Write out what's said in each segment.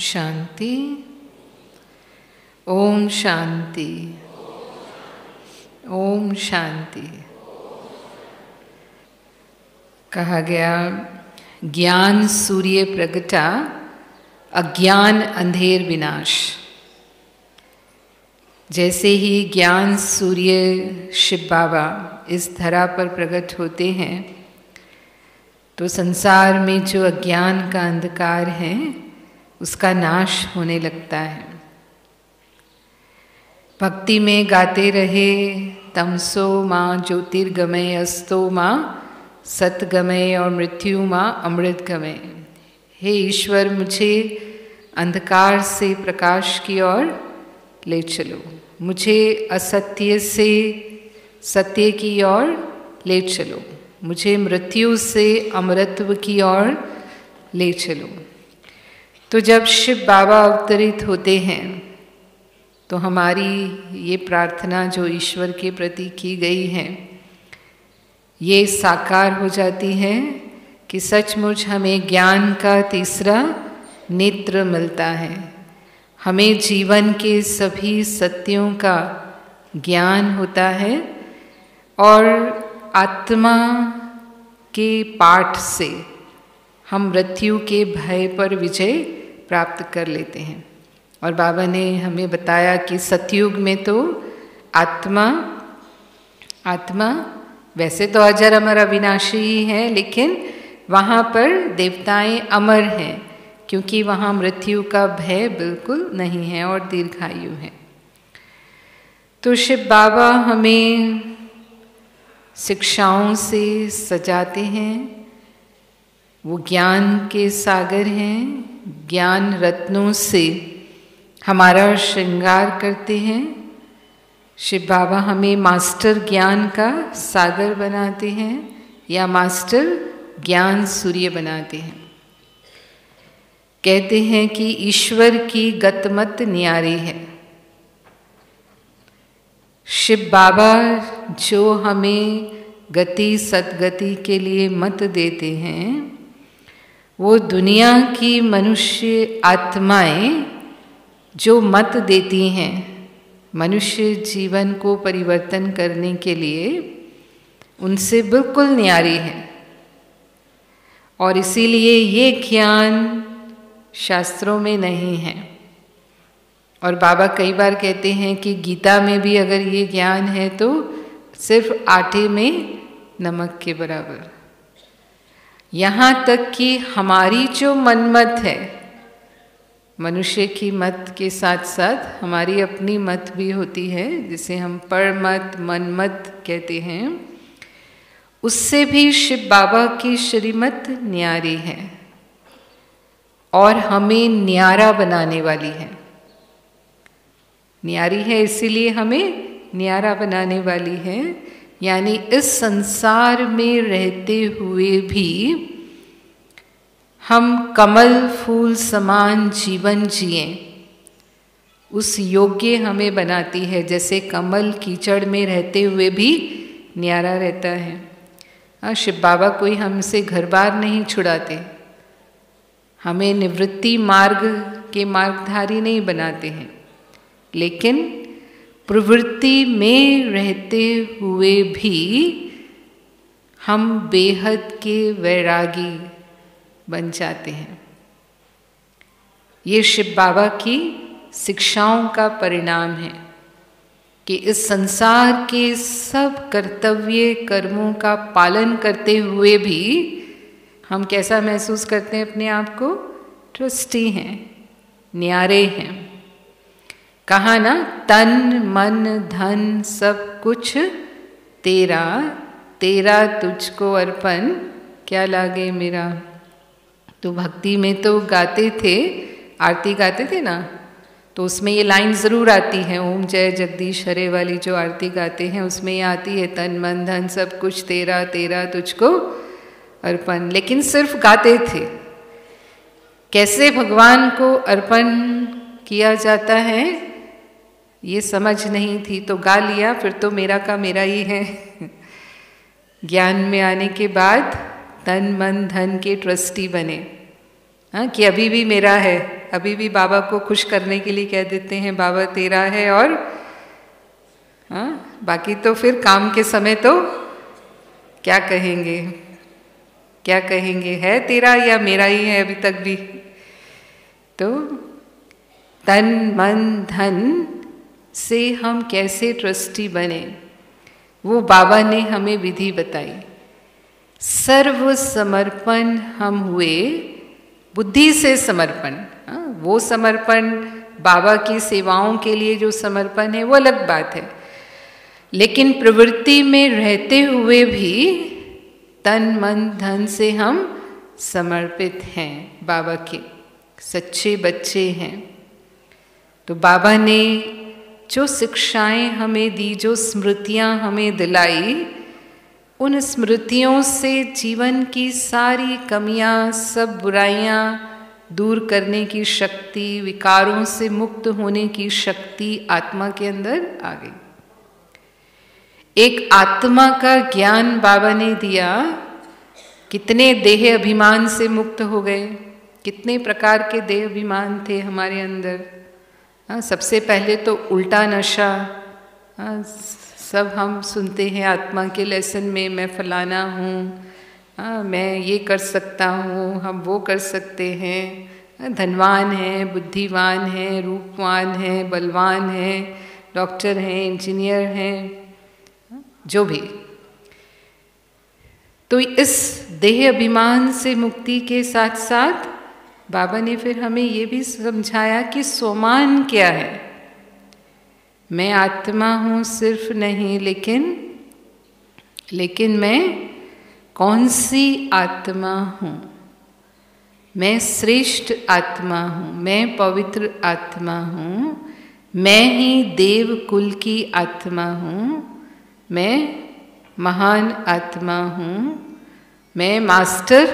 शांति। ओम शांति। ओम शांति। कहा गया, ज्ञान सूर्य प्रगटा, अज्ञान अंधेर विनाश। जैसे ही ज्ञान सूर्य शिव बाबा इस धरा पर प्रकट होते हैं तो संसार में जो अज्ञान का अंधकार है उसका नाश होने लगता है। भक्ति में गाते रहे, तमसो माँ ज्योतिर्गमय अस्तो माँ सतगमय और मृत्यु माँ अमृत गमय। हे ईश्वर, मुझे अंधकार से प्रकाश की ओर ले चलो, मुझे असत्य से सत्य की ओर ले चलो, मुझे मृत्यु से अमरत्व की ओर ले चलो। तो जब शिव बाबा अवतरित होते हैं तो हमारी ये प्रार्थना जो ईश्वर के प्रति की गई है ये साकार हो जाती है कि सचमुच हमें ज्ञान का तीसरा नेत्र मिलता है। हमें जीवन के सभी सत्यों का ज्ञान होता है और आत्मा के पाठ से हम मृत्यु के भय पर विजय प्राप्त कर लेते हैं। और बाबा ने हमें बताया कि सतयुग में तो आत्मा वैसे तो अजर अमर अविनाशी ही है, लेकिन वहाँ पर देवताएं अमर हैं क्योंकि वहाँ मृत्यु का भय बिल्कुल नहीं है और दीर्घायु है। तो शिव बाबा हमें शिक्षाओं से सजाते हैं। वो ज्ञान के सागर हैं, ज्ञान रत्नों से हमारा श्रृंगार करते हैं। शिव बाबा हमें मास्टर ज्ञान का सागर बनाते हैं या मास्टर ज्ञान सूर्य बनाते हैं। कहते हैं कि ईश्वर की गतमत न्यारी है। शिव बाबा जो हमें गति सद्गति के लिए मत देते हैं वो दुनिया की मनुष्य आत्माएं जो मत देती हैं मनुष्य जीवन को परिवर्तन करने के लिए, उनसे बिल्कुल न्यारी है। और इसीलिए ये ज्ञान शास्त्रों में नहीं है। और बाबा कई बार कहते हैं कि गीता में भी अगर ये ज्ञान है तो सिर्फ आटे में नमक के बराबर। यहाँ तक कि हमारी जो मनमत है, मनुष्य की मत के साथ साथ हमारी अपनी मत भी होती है जिसे हम परमत मनमत कहते हैं, उससे भी शिव बाबा की श्रीमत न्यारी है और हमें न्यारा बनाने वाली है। न्यारी है इसीलिए हमें न्यारा बनाने वाली है, यानी इस संसार में रहते हुए भी हम कमल फूल समान जीवन जिएं, उस योग्य हमें बनाती है। जैसे कमल कीचड़ में रहते हुए भी न्यारा रहता है। शिव बाबा कोई हमसे घर बार नहीं छुड़ाते, हमें निवृत्ति मार्ग के मार्गधारी नहीं बनाते हैं, लेकिन प्रवृत्ति में रहते हुए भी हम बेहद के वैरागी बन जाते हैं। ये शिव बाबा की शिक्षाओं का परिणाम है कि इस संसार के सब कर्तव्य कर्मों का पालन करते हुए भी हम कैसा महसूस करते हैं अपने आप को? ट्रस्टी हैं, न्यारे हैं। कहा ना, तन मन धन सब कुछ तेरा, तेरा तुझको अर्पण क्या लागे मेरा। तो भक्ति में तो गाते थे, आरती गाते थे ना, तो उसमें ये लाइन ज़रूर आती है, ओम जय जगदीश हरे वाली जो आरती गाते हैं उसमें ये आती है, तन मन धन सब कुछ तेरा, तेरा तुझको अर्पण। लेकिन सिर्फ गाते थे, कैसे भगवान को अर्पण किया जाता है ये समझ नहीं थी, तो गा लिया, फिर तो मेरा का मेरा ही है। ज्ञान में आने के बाद तन मन धन के ट्रस्टी बने, हाँ, कि अभी भी मेरा है, अभी भी बाबा को खुश करने के लिए कह देते हैं बाबा तेरा है, और बाकी तो फिर काम के समय तो क्या कहेंगे, क्या कहेंगे, है तेरा या मेरा ही है अभी तक भी। तो तन मन धन से हम कैसे ट्रस्टी बने, वो बाबा ने हमें विधि बताई। सर्व समर्पण हम हुए, बुद्धि से समर्पण, वो समर्पण बाबा की सेवाओं के लिए जो समर्पण है वो अलग बात है, लेकिन प्रवृत्ति में रहते हुए भी तन मन धन से हम समर्पित हैं, बाबा के सच्चे बच्चे हैं। तो बाबा ने जो शिक्षाएं हमें दी, जो स्मृतियां हमें दिलाई, उन स्मृतियों से जीवन की सारी कमियां, सब बुराइयां दूर करने की शक्ति, विकारों से मुक्त होने की शक्ति आत्मा के अंदर आ गई। एक आत्मा का ज्ञान बाबा ने दिया, कितने देह अभिमान से मुक्त हो गए, कितने प्रकार के देह अभिमान थे हमारे अंदर। सबसे पहले तो उल्टा नशा, सब हम सुनते हैं आत्मा के लेसन में, मैं फलाना हूँ, मैं ये कर सकता हूँ, हम वो कर सकते हैं, धनवान हैं, बुद्धिवान हैं, रूपवान हैं, बलवान हैं, डॉक्टर हैं, इंजीनियर हैं, जो भी। तो इस देह अभिमान से मुक्ति के साथ साथ बाबा ने फिर हमें ये भी समझाया कि सोमान क्या है। मैं आत्मा हूँ सिर्फ नहीं, लेकिन मैं कौन सी आत्मा हूँ? मैं श्रेष्ठ आत्मा हूँ, मैं पवित्र आत्मा हूँ, मैं ही देव कुल की आत्मा हूँ, मैं महान आत्मा हूँ, मैं मास्टर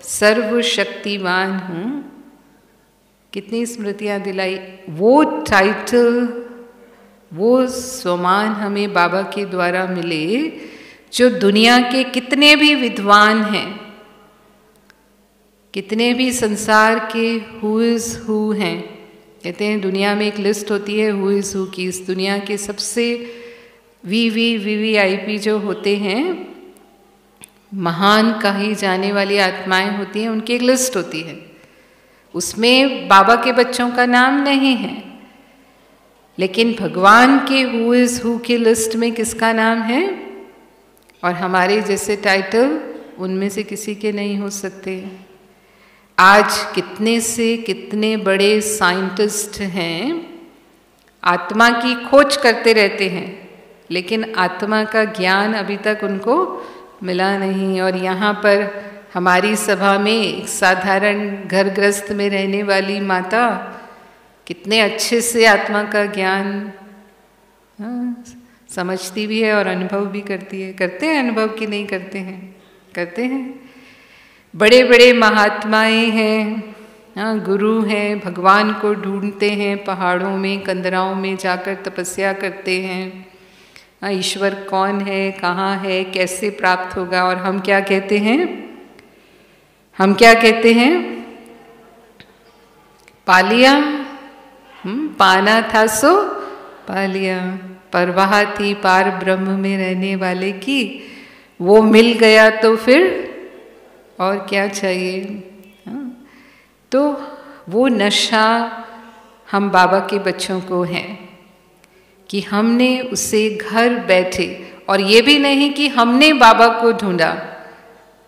सर्वशक्तिवान हूँ। कितनी स्मृतियाँ दिलाई। वो टाइटल, वो सम्मान हमें बाबा के द्वारा मिले, जो दुनिया के कितने भी विद्वान हैं, कितने भी संसार के हु इज़ हु हैं, कहते हैं दुनिया में एक लिस्ट होती है हु इज़ हु की, इस दुनिया के सबसे VVIP जो होते हैं, महान कही जाने वाली आत्माएं होती हैं, उनकी एक लिस्ट होती है। उसमें बाबा के बच्चों का नाम नहीं है, लेकिन भगवान के हु इज़ हु की लिस्ट में किसका नाम है? और हमारे जैसे टाइटल उनमें से किसी के नहीं हो सकते। आज कितने से कितने बड़े साइंटिस्ट हैं, आत्मा की खोज करते रहते हैं, लेकिन आत्मा का ज्ञान अभी तक उनको मिला नहीं। और यहाँ पर हमारी सभा में एक साधारण घर गृहस्थ में रहने वाली माता कितने अच्छे से आत्मा का ज्ञान समझती भी है और अनुभव भी करती है। करते हैं अनुभव कि नहीं करते हैं? करते हैं। बड़े बड़े महात्माएं हैं, गुरु हैं, भगवान को ढूंढते हैं, पहाड़ों में कंदराओं में जाकर तपस्या करते हैं, ईश्वर कौन है, कहाँ है, कैसे प्राप्त होगा। और हम क्या कहते हैं? हम क्या कहते हैं? पा लिया, पाना था सो पा लिया। परवाह थी पार ब्रह्म में रहने वाले की, वो मिल गया तो फिर और क्या चाहिए। तो वो नशा हम बाबा के बच्चों को है कि हमने उसे घर बैठे, और ये भी नहीं कि हमने बाबा को ढूंढा।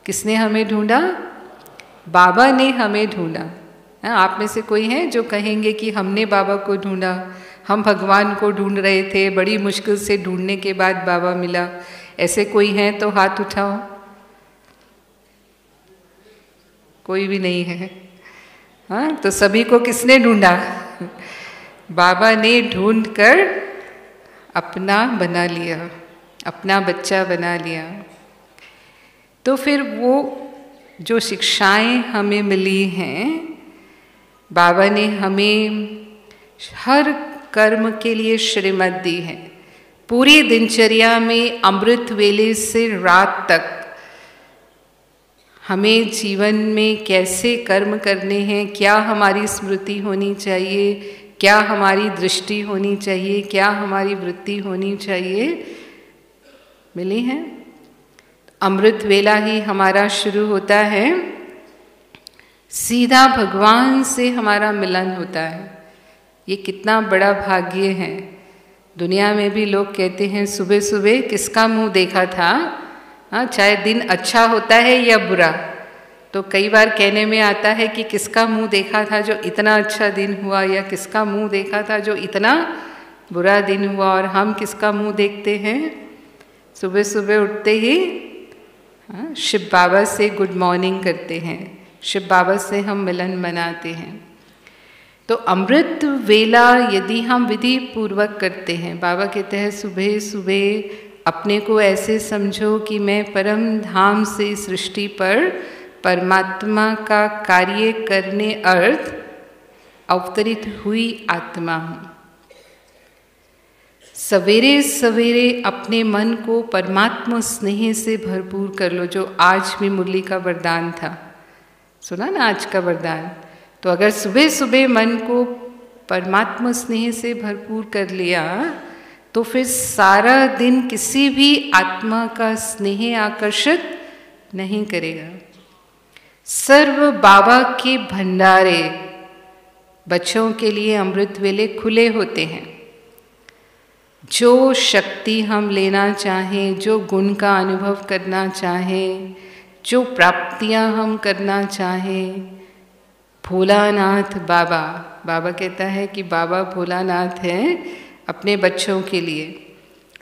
किसने हमें ढूंढा? बाबा ने हमें ढूंढा। आप में से कोई है जो कहेंगे कि हमने बाबा को ढूंढा, हम भगवान को ढूंढ रहे थे, बड़ी मुश्किल से ढूंढने के बाद बाबा मिला? ऐसे कोई है तो हाथ उठाओ। कोई भी नहीं है। हाँ, तो सभी को किसने ढूंढा? बाबा ने ढूंढकर अपना बना लिया, अपना बच्चा बना लिया। तो फिर वो जो शिक्षाएं हमें मिली हैं, बाबा ने हमें हर कर्म के लिए श्रीमत दी है। पूरी दिनचर्या में अमृत वेले से रात तक हमें जीवन में कैसे कर्म करने हैं, क्या हमारी स्मृति होनी चाहिए, क्या हमारी दृष्टि होनी चाहिए, क्या हमारी वृत्ति होनी चाहिए, मिली है। अमृत वेला ही हमारा शुरू होता है, सीधा भगवान से हमारा मिलन होता है। ये कितना बड़ा भाग्य है। दुनिया में भी लोग कहते हैं सुबह सुबह किसका मुंह देखा था। हाँ, चाहे दिन अच्छा होता है या बुरा, तो कई बार कहने में आता है कि किसका मुंह देखा था जो इतना अच्छा दिन हुआ, या किसका मुंह देखा था जो इतना बुरा दिन हुआ। और हम किसका मुंह देखते हैं? सुबह सुबह उठते ही शिव बाबा से गुड मॉर्निंग करते हैं, शिव बाबा से हम मिलन मनाते हैं। तो अमृत वेला यदि हम विधि पूर्वक करते हैं, बाबा कहते हैं सुबह सुबह अपने को ऐसे समझो कि मैं परम धाम से सृष्टि पर परमात्मा का कार्य करने अर्थ अवतरित हुई आत्मा हूँ। सवेरे सवेरे अपने मन को परमात्मा स्नेह से भरपूर कर लो, जो आज भी मुरली का वरदान था। सुना ना आज का वरदान? तो अगर सुबह सुबह मन को परमात्मा स्नेह से भरपूर कर लिया तो फिर सारा दिन किसी भी आत्मा का स्नेह आकर्षित नहीं करेगा। सर्व बाबा के भंडारे बच्चों के लिए अमृत वेले खुले होते हैं। जो शक्ति हम लेना चाहें, जो गुण का अनुभव करना चाहें, जो प्राप्तियां हम करना चाहें, भोलानाथ बाबा, बाबा कहता है कि बाबा भोलानाथ है, अपने बच्चों के लिए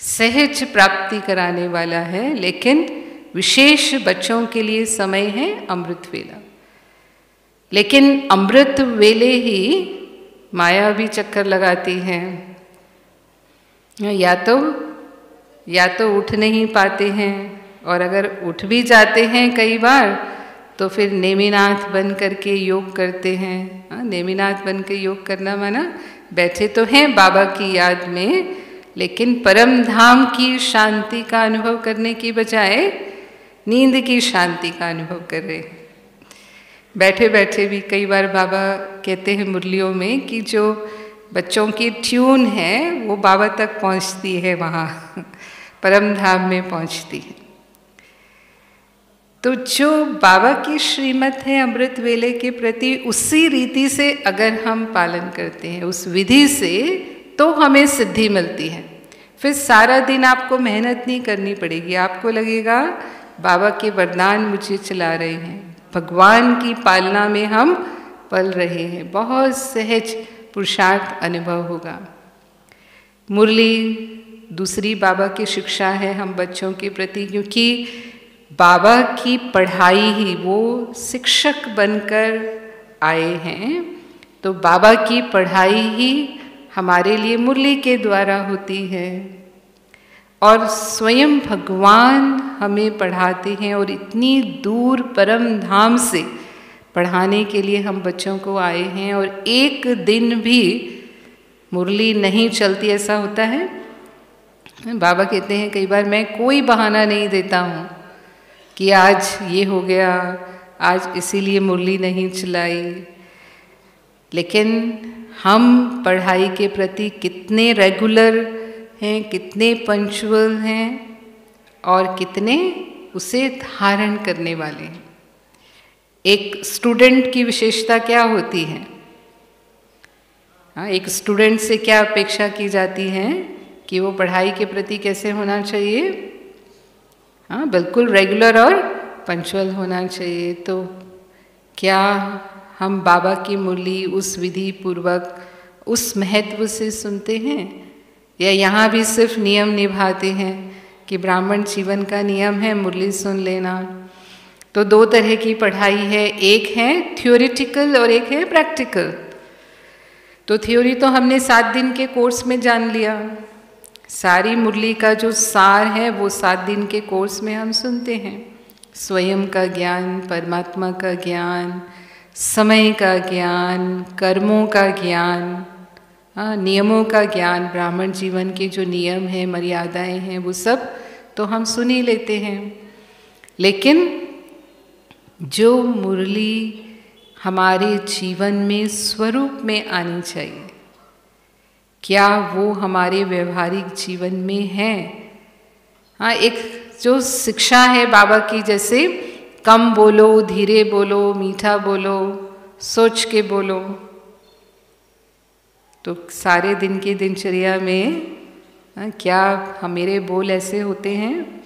सहज प्राप्ति कराने वाला है। लेकिन विशेष बच्चों के लिए समय है अमृत वेला। लेकिन अमृत वेले ही माया भी चक्कर लगाती है। या तो उठ नहीं पाते हैं, और अगर उठ भी जाते हैं कई बार तो फिर नेमिनाथ बन करके योग करते हैं। नेमिनाथ बन के योग करना माना बैठे तो हैं बाबा की याद में, लेकिन परम धाम की शांति का अनुभव करने की बजाय नींद की शांति का अनुभव कर रहे हैं। बैठे बैठे भी कई बार बाबा कहते हैं मुरलियों में कि जो बच्चों की ट्यून है वो बाबा तक पहुंचती है, वहाँ परम धाम में पहुंचती है। तो जो बाबा की श्रीमत है अमृत वेले के प्रति, उसी रीति से अगर हम पालन करते हैं, उस विधि से, तो हमें सिद्धि मिलती है। फिर सारा दिन आपको मेहनत नहीं करनी पड़ेगी। आपको लगेगा बाबा के वरदान मुझे चला रहे हैं, भगवान की पालना में हम पल रहे हैं। बहुत सहज पुरुषार्थ अनुभव होगा। मुरली दूसरी बाबा की शिक्षा है हम बच्चों के प्रति, क्योंकि बाबा की पढ़ाई ही, वो शिक्षक बनकर आए हैं, तो बाबा की पढ़ाई ही हमारे लिए मुरली के द्वारा होती है। और स्वयं भगवान हमें पढ़ाते हैं, और इतनी दूर परम धाम से पढ़ाने के लिए हम बच्चों को आए हैं। और एक दिन भी मुरली नहीं चलती ऐसा होता है। बाबा कहते हैं कई बार मैं कोई बहाना नहीं देता हूँ कि आज ये हो गया, आज इसीलिए मुरली नहीं चलाई। लेकिन हम पढ़ाई के प्रति कितने रेगुलर हैं, कितने पंक्चुअल हैं, और कितने उसे धारण करने वाले हैं। एक स्टूडेंट की विशेषता क्या होती है? हाँ, एक स्टूडेंट से क्या अपेक्षा की जाती है कि वो पढ़ाई के प्रति कैसे होना चाहिए? हाँ, बिल्कुल रेगुलर और पंक्चुअल होना चाहिए। तो क्या हम बाबा की मुरली उस विधि पूर्वक, उस महत्व से सुनते हैं, या यहाँ भी सिर्फ नियम निभाते हैं कि ब्राह्मण जीवन का नियम है मुरली सुन लेना? तो दो तरह की पढ़ाई है, एक है थ्योरेटिकल और एक है प्रैक्टिकल। तो थ्योरी तो हमने 7 दिन के कोर्स में जान लिया, सारी मुरली का जो सार है वो 7 दिन के कोर्स में हम सुनते हैं। स्वयं का ज्ञान, परमात्मा का ज्ञान, समय का ज्ञान, कर्मों का ज्ञान, नियमों का ज्ञान, ब्राह्मण जीवन के जो नियम हैं, मर्यादाएं हैं, वो सब तो हम सुन ही लेते हैं। लेकिन जो मुरली हमारे जीवन में स्वरूप में आनी चाहिए, क्या वो हमारे व्यवहारिक जीवन में है? हाँ, एक जो शिक्षा है बाबा की, जैसे कम बोलो, धीरे बोलो, मीठा बोलो, सोच के बोलो, तो सारे दिन की दिनचर्या में क्या मेरे बोल ऐसे होते हैं?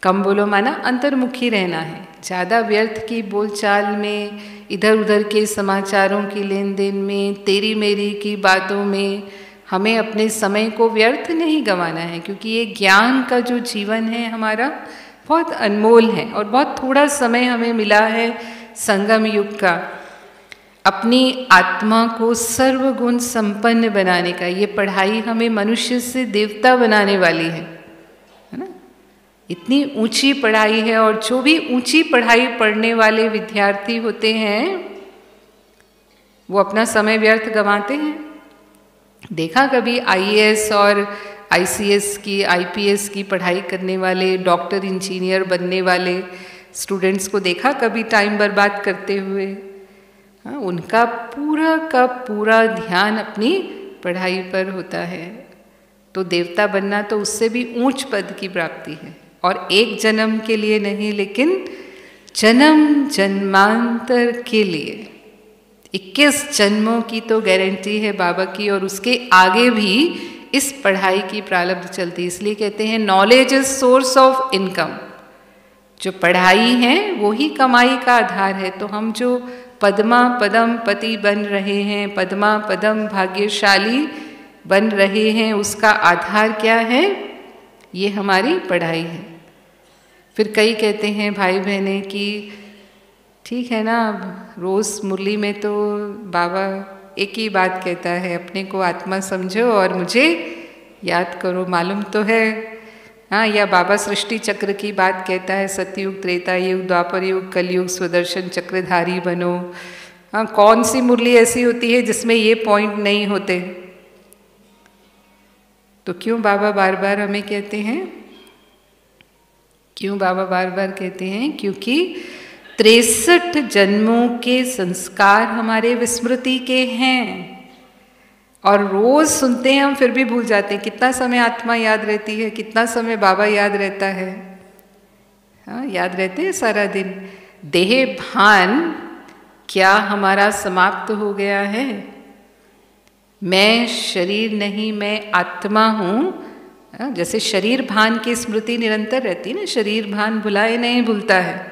कम बोलो माना अंतर्मुखी रहना है, ज़्यादा व्यर्थ की बोलचाल में, इधर उधर के समाचारों की लेन देन में, तेरी मेरी की बातों में हमें अपने समय को व्यर्थ नहीं गंवाना है, क्योंकि ये ज्ञान का जो जीवन है हमारा बहुत अनमोल है और बहुत थोड़ा समय हमें मिला है संगम युग का, अपनी आत्मा को सर्वगुण संपन्न बनाने का। ये पढ़ाई हमें मनुष्य से देवता बनाने वाली है ना? इतनी ऊंची पढ़ाई है, और जो भी ऊंची पढ़ाई पढ़ने वाले विद्यार्थी होते हैं वो अपना समय व्यर्थ गंवाते हैं। देखा कभी आईएएस और आईसीएस की, आईपीएस की पढ़ाई करने वाले, डॉक्टर इंजीनियर बनने वाले स्टूडेंट्स को देखा कभी टाइम बर्बाद करते हुए? हाँ, उनका पूरा का पूरा ध्यान अपनी पढ़ाई पर होता है। तो देवता बनना तो उससे भी ऊंच पद की प्राप्ति है, और एक जन्म के लिए नहीं, लेकिन जन्म जन्मांतर के लिए 21 जन्मों की तो गारंटी है बाबा की, और उसके आगे भी इस पढ़ाई की प्रारब्ध चलती है। इसलिए कहते हैं knowledge is source of income. जो पढ़ाई है वो ही कमाई का आधार है। तो हम जो पद्मा पदम पति बन रहे हैं, पद्मा पदम भाग्यशाली बन रहे हैं, उसका आधार क्या है? ये हमारी पढ़ाई है। फिर कई कहते हैं भाई बहनें कि ठीक है ना, रोज़ मुरली में तो बाबा एक ही बात कहता है, अपने को आत्मा समझो और मुझे याद करो, मालूम तो है। हाँ, या बाबा सृष्टि चक्र की बात कहता है, सतयुग, त्रेता युग, द्वापर युग, कलयुग, स्वदर्शन चक्रधारी बनो। हाँ, कौन सी मुरली ऐसी होती है जिसमें ये पॉइंट नहीं होते? तो क्यों बाबा बार बार हमें कहते हैं? क्यों बाबा बार बार कहते हैं? क्योंकि 63 जन्मों के संस्कार हमारे विस्मृति के हैं, और रोज सुनते हैं हम फिर भी भूल जाते हैं। कितना समय आत्मा याद रहती है, कितना समय बाबा याद रहता है? हाँ, याद रहते हैं सारा दिन। देह भान क्या हमारा समाप्त हो गया है? मैं शरीर नहीं, मैं आत्मा हूँ। जैसे शरीर भान की स्मृति निरंतर रहती है ना, शरीर भान भुलाए नहीं भूलता है,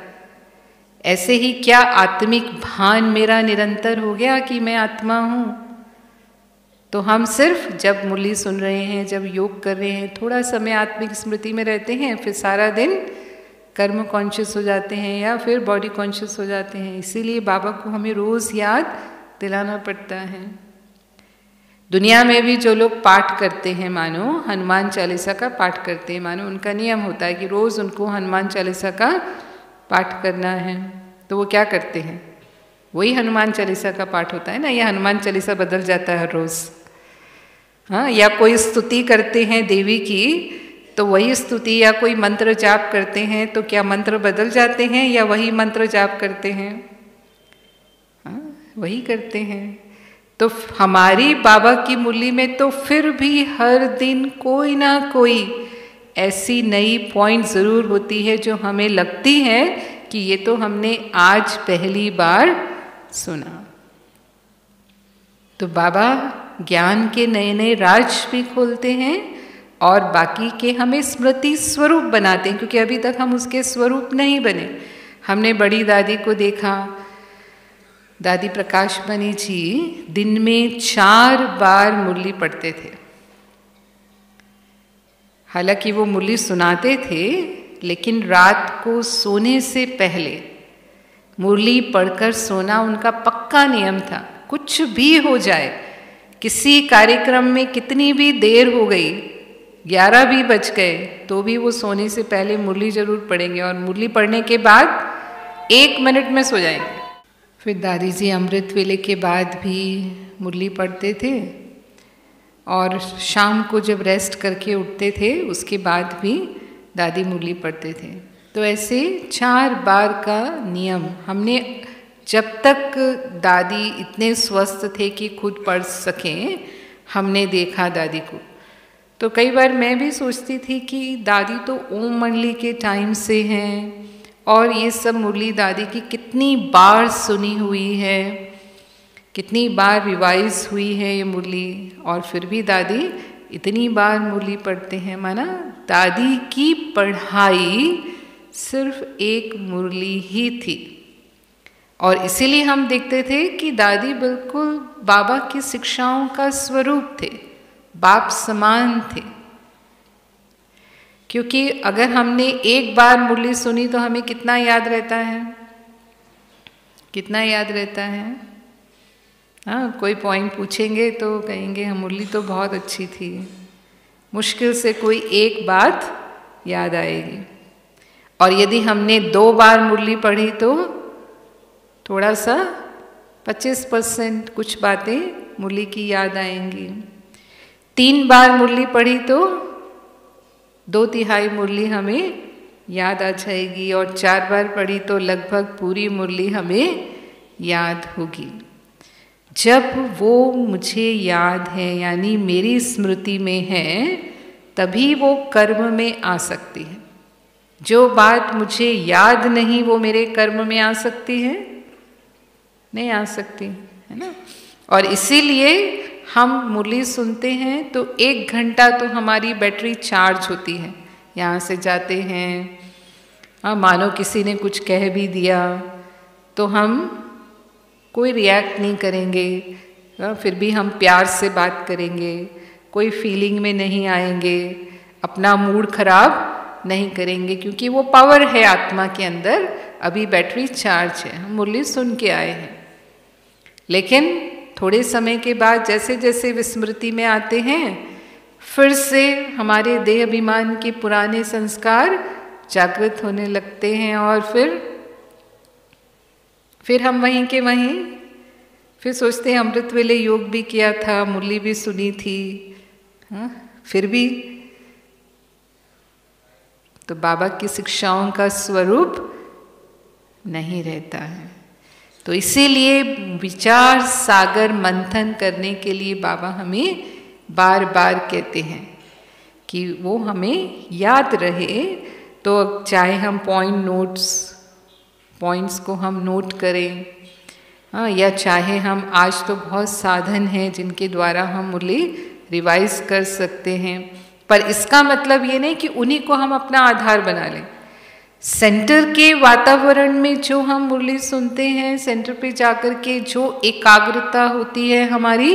ऐसे ही क्या आत्मिक भान मेरा निरंतर हो गया कि मैं आत्मा हूँ? तो हम सिर्फ जब मुरली सुन रहे हैं, जब योग कर रहे हैं, थोड़ा समय आत्मिक स्मृति में रहते हैं, फिर सारा दिन कर्म कॉन्शियस हो जाते हैं या फिर बॉडी कॉन्शियस हो जाते हैं। इसीलिए बाबा को हमें रोज़ याद दिलाना पड़ता है। दुनिया में भी जो लोग पाठ करते हैं, मानो हनुमान चालीसा का पाठ करते हैं, मानो उनका नियम होता है कि रोज़ उनको हनुमान चालीसा का पाठ करना है, तो वो क्या करते हैं? वही हनुमान चालीसा का पाठ होता है ना, या हनुमान चालीसा बदल जाता है हर रोज़? हाँ, या कोई स्तुति करते हैं देवी की, तो वही स्तुति, या कोई मंत्र जाप करते हैं तो क्या मंत्र बदल जाते हैं या वही मंत्र जाप करते हैं? हाँ, वही करते हैं। तो हमारी बाबा की मुरली में तो फिर भी हर दिन कोई ना कोई ऐसी नई पॉइंट ज़रूर होती है जो हमें लगती है कि ये तो हमने आज पहली बार सुना। तो बाबा ज्ञान के नए नए राज भी खोलते हैं और बाकी के हमें स्मृति स्वरूप बनाते हैं, क्योंकि अभी तक हम उसके स्वरूप नहीं बने। हमने बड़ी दादी को देखा, दादी प्रकाश मणि जी दिन में 4 बार मुरली पढ़ते थे। हालांकि वो मुरली सुनाते थे, लेकिन रात को सोने से पहले मुरली पढ़कर सोना उनका पक्का नियम था। कुछ भी हो जाए, किसी कार्यक्रम में कितनी भी देर हो गई, 11 भी बज गए, तो भी वो सोने से पहले मुरली जरूर पढ़ेंगे, और मुरली पढ़ने के बाद 1 मिनट में सो जाएंगे। फिर दादी जी अमृत वेले के बाद भी मुरली पढ़ते थे, और शाम को जब रेस्ट करके उठते थे उसके बाद भी दादी मुरली पढ़ते थे। तो ऐसे 4 बार का नियम हमने, जब तक दादी इतने स्वस्थ थे कि खुद पढ़ सकें, हमने देखा दादी को। तो कई बार मैं भी सोचती थी कि दादी तो ओम मंडली के टाइम से हैं और ये सब मुरली दादी की कितनी बार सुनी हुई है, कितनी बार रिवाइज हुई है ये मुरली, और फिर भी दादी इतनी बार मुरली पढ़ते हैं। माना दादी की पढ़ाई सिर्फ एक मुरली ही थी, और इसीलिए हम देखते थे कि दादी बिल्कुल बाबा की शिक्षाओं का स्वरूप थे, बाप समान थे। क्योंकि अगर हमने एक बार मुरली सुनी तो हमें कितना याद रहता है, कितना याद रहता है? हाँ, कोई पॉइंट पूछेंगे तो कहेंगे हम मुरली तो बहुत अच्छी थी, मुश्किल से कोई एक बात याद आएगी। और यदि हमने 2 बार मुरली पढ़ी तो थोड़ा सा 25% कुछ बातें मुरली की याद आएंगी। 3 बार मुरली पढ़ी तो 2/3 मुरली हमें याद आ जाएगी, और 4 बार पढ़ी तो लगभग पूरी मुरली हमें याद होगी। जब वो मुझे याद है, यानी मेरी स्मृति में है, तभी वो कर्म में आ सकती है। जो बात मुझे याद नहीं वो मेरे कर्म में आ सकती है? नहीं आ सकती, है ना। और इसीलिए हम मुरली सुनते हैं तो 1 घंटा तो हमारी बैटरी चार्ज होती है। यहाँ से जाते हैं, मानो किसी ने कुछ कह भी दिया तो हम कोई रिएक्ट नहीं करेंगे, फिर भी हम प्यार से बात करेंगे, कोई फीलिंग में नहीं आएंगे, अपना मूड खराब नहीं करेंगे, क्योंकि वो पावर है आत्मा के अंदर, अभी बैटरी चार्ज है, हम मुरली सुन के आए हैं। लेकिन थोड़े समय के बाद जैसे जैसे विस्मृति में आते हैं, फिर से हमारे देह अभिमान के पुराने संस्कार जागृत होने लगते हैं, और फिर हम वहीं के वहीं फिर सोचते हैं अमृत वेले योग भी किया था, मुरली भी सुनी थी, फिर भी तो बाबा की शिक्षाओं का स्वरूप नहीं रहता है। तो इसीलिए विचार सागर मंथन करने के लिए बाबा हमें बार बार कहते हैं कि वो हमें याद रहे। तो चाहे हम पॉइंट्स को हम नोट करें, या चाहे हम, आज तो बहुत साधन हैं जिनके द्वारा हम मुरली रिवाइज कर सकते हैं, पर इसका मतलब ये नहीं कि उन्हीं को हम अपना आधार बना लें। सेंटर के वातावरण में जो हम मुरली सुनते हैं, सेंटर पे जाकर के जो एकाग्रता होती है हमारी,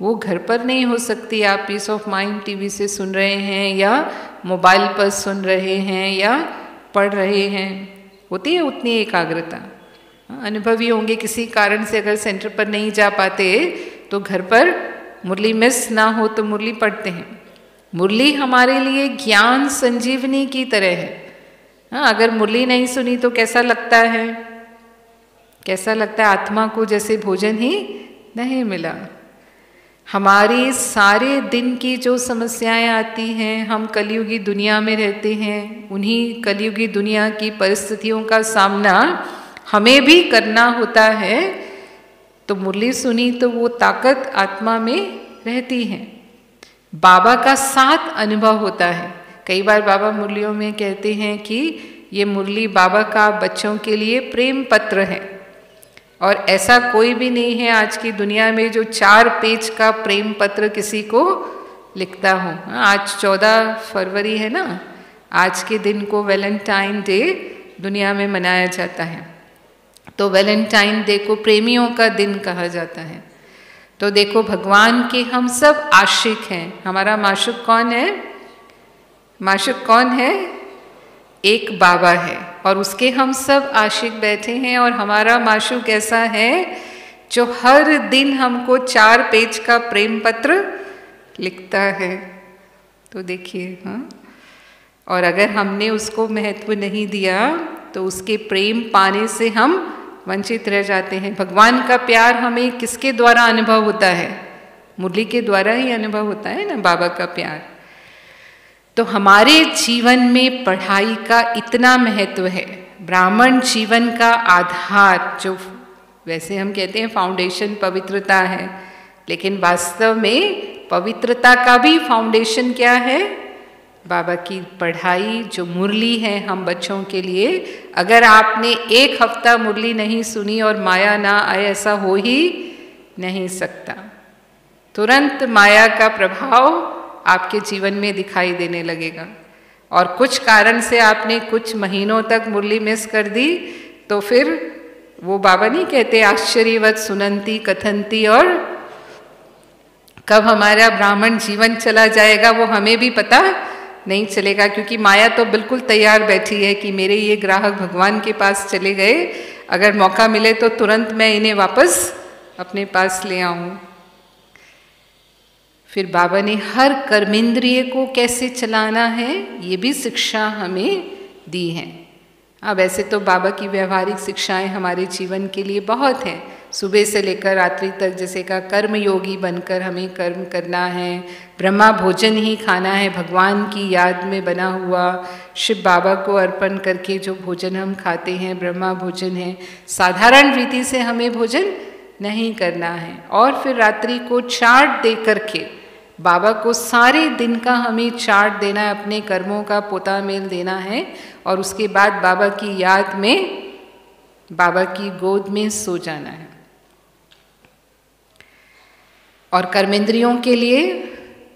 वो घर पर नहीं हो सकती। आप पीस ऑफ माइंड टीवी से सुन रहे हैं, या मोबाइल पर सुन रहे हैं, या पढ़ रहे हैं, होती है उतनी एकाग्रता। अनुभवी होंगे, किसी कारण से अगर सेंटर पर नहीं जा पाते तो घर पर मुरली मिस ना हो तो मुरली पढ़ते हैं। मुरली हमारे लिए ज्ञान संजीवनी की तरह है। अगर मुरली नहीं सुनी तो कैसा लगता है? कैसा लगता है? आत्मा को जैसे भोजन ही नहीं मिला। हमारी सारे दिन की जो समस्याएं आती हैं, हम कलयुगी दुनिया में रहते हैं, उन्हीं कलयुगी दुनिया की परिस्थितियों का सामना हमें भी करना होता है। तो मुरली सुनी तो वो ताकत आत्मा में रहती है, बाबा का साथ अनुभव होता है। कई बार बाबा मुरलियों में कहते हैं कि ये मुरली बाबा का बच्चों के लिए प्रेम पत्र है, और ऐसा कोई भी नहीं है आज की दुनिया में जो 4 पेज का प्रेम पत्र किसी को लिखता हो। आज 14 फरवरी है ना, आज के दिन को वैलेंटाइन डे दुनिया में मनाया जाता है। तो वैलेंटाइन डे को प्रेमियों का दिन कहा जाता है। तो देखो, भगवान के हम सब आशिक हैं। हमारा माशूक कौन है? माशूक कौन है? एक बाबा है, और उसके हम सब आशिक बैठे हैं। और हमारा माशूक ऐसा है जो हर दिन हमको 4 पेज का प्रेम पत्र लिखता है। तो देखिए, और अगर हमने उसको महत्व नहीं दिया तो उसके प्रेम पाने से हम वंचित रह जाते हैं। भगवान का प्यार हमें किसके द्वारा अनुभव होता है? मुरली के द्वारा ही अनुभव होता है ना, बाबा का प्यार। तो हमारे जीवन में पढ़ाई का इतना महत्व है। ब्राह्मण जीवन का आधार, जो वैसे हम कहते हैं फाउंडेशन पवित्रता है, लेकिन वास्तव में पवित्रता का भी फाउंडेशन क्या है? बाबा की पढ़ाई, जो मुरली है हम बच्चों के लिए। अगर आपने एक हफ्ता मुरली नहीं सुनी और माया ना आए, ऐसा हो ही नहीं सकता। तुरंत माया का प्रभाव आपके जीवन में दिखाई देने लगेगा। और कुछ कारण से आपने कुछ महीनों तक मुरली मिस कर दी, तो फिर वो बाबा नहीं कहते आश्चर्यवत सुनंती कथंती, और कब हमारा ब्राह्मण जीवन चला जाएगा वो हमें भी पता नहीं चलेगा, क्योंकि माया तो बिल्कुल तैयार बैठी है कि मेरे ये ग्राहक भगवान के पास चले गए, अगर मौका मिले तो तुरंत मैं इन्हें वापस अपने पास ले आऊं। फिर बाबा ने हर कर्मेंद्रिय को कैसे चलाना है ये भी शिक्षा हमें दी है। अब ऐसे तो बाबा की व्यवहारिक शिक्षाएं हमारे जीवन के लिए बहुत हैं, सुबह से लेकर रात्रि तक। जैसे का कर्म योगी बनकर हमें कर्म करना है, ब्रह्मा भोजन ही खाना है, भगवान की याद में बना हुआ, शिव बाबा को अर्पण करके जो भोजन हम खाते हैं ब्रह्मा भोजन है। साधारण रीति से हमें भोजन नहीं करना है। और फिर रात्रि को चार्ट दे करके बाबा को सारे दिन का हमें चार्ट देना है, अपने कर्मों का पोता मेल देना है, और उसके बाद बाबा की याद में बाबा की गोद में सो जाना है। और कर्मेंद्रियों के लिए,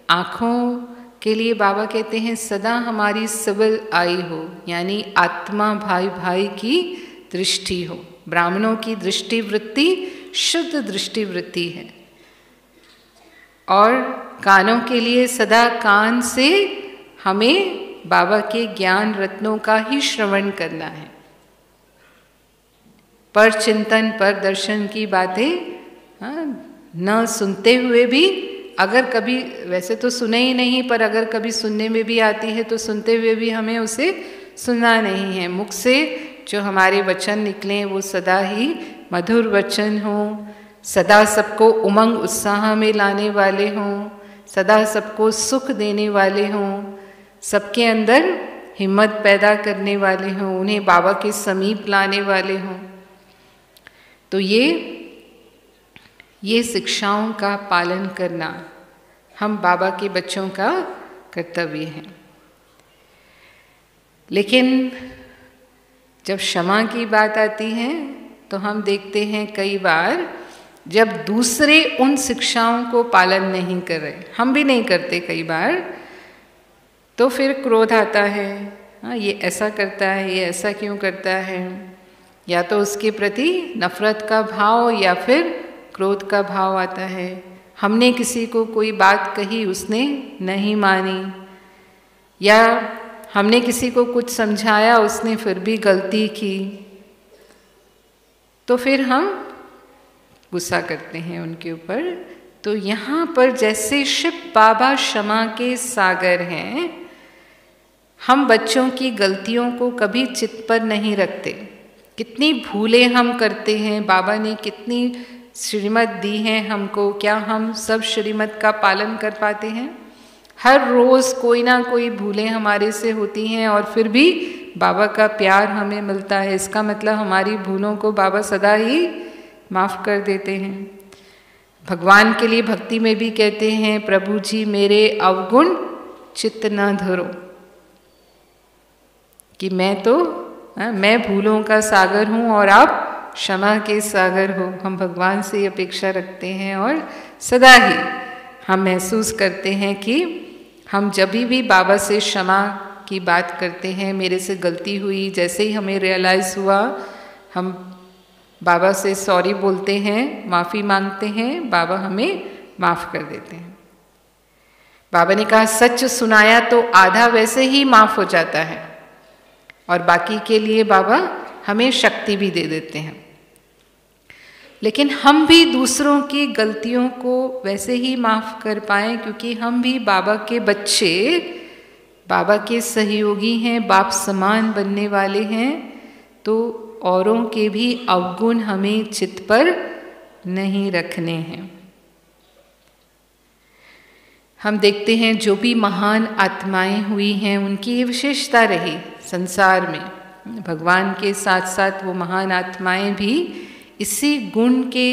आँखों के लिए बाबा कहते हैं सदा हमारी सिविल आई हो, यानी आत्मा भाई भाई की दृष्टि हो। ब्राह्मणों की दृष्टि वृत्ति शुद्ध दृष्टि वृत्ति है। और कानों के लिए सदा कान से हमें बाबा के ज्ञान रत्नों का ही श्रवण करना है। पर चिंतन पर दर्शन की बातें न सुनते हुए भी, अगर कभी, वैसे तो सुने ही नहीं, पर अगर कभी सुनने में भी आती है तो सुनते हुए भी हमें उसे सुनना नहीं है। मुख से जो हमारे वचन निकलें वो सदा ही मधुर वचन हों, सदा सबको उमंग उत्साह में लाने वाले हों, सदा सबको सुख देने वाले हों, सबके अंदर हिम्मत पैदा करने वाले हों, उन्हें बाबा के समीप लाने वाले हों। तो ये शिक्षाओं का पालन करना हम बाबा के बच्चों का कर्तव्य है। लेकिन जब क्षमा की बात आती है तो हम देखते हैं कई बार जब दूसरे उन शिक्षाओं को पालन नहीं कर रहे, हम भी नहीं करते कई बार, तो फिर क्रोध आता है। हाँ, ये ऐसा करता है, ये ऐसा क्यों करता है? या तो उसके प्रति नफरत का भाव या फिर क्रोध का भाव आता है। हमने किसी को कोई बात कही, उसने नहीं मानी, या हमने किसी को कुछ समझाया, उसने फिर भी गलती की, तो फिर हम गुस्सा करते हैं उनके ऊपर। तो यहाँ पर जैसे शिव बाबा क्षमा के सागर हैं, हम बच्चों की गलतियों को कभी चित्त पर नहीं रखते। कितनी भूलें हम करते हैं, बाबा ने कितनी श्रीमत दी है हमको, क्या हम सब श्रीमत का पालन कर पाते हैं? हर रोज़ कोई ना कोई भूलें हमारे से होती हैं और फिर भी बाबा का प्यार हमें मिलता है। इसका मतलब हमारी भूलों को बाबा सदा ही माफ़ कर देते हैं। भगवान के लिए भक्ति में भी कहते हैं, प्रभु जी मेरे अवगुण चित्त न धरो, कि मैं भूलों का सागर हूँ और आप क्षमा के सागर हो। हम भगवान से अपेक्षा रखते हैं और सदा ही हम महसूस करते हैं कि हम जब भी बाबा से क्षमा की बात करते हैं, मेरे से गलती हुई, जैसे ही हमें रियलाइज़ हुआ, हम बाबा से सॉरी बोलते हैं, माफ़ी मांगते हैं, बाबा हमें माफ़ कर देते हैं। बाबा ने कहा सच सुनाया तो आधा वैसे ही माफ़ हो जाता है, और बाकी के लिए बाबा हमें शक्ति भी दे देते हैं। लेकिन हम भी दूसरों की गलतियों को वैसे ही माफ़ कर पाएँ, क्योंकि हम भी बाबा के बच्चे, बाबा के सहयोगी हैं, बाप समान बनने वाले हैं। तो औरों के भी अवगुण हमें चित्त पर नहीं रखने हैं। हम देखते हैं जो भी महान आत्माएं हुई हैं उनकी ये विशेषता रही संसार में। भगवान के साथ साथ वो महान आत्माएं भी इसी गुण के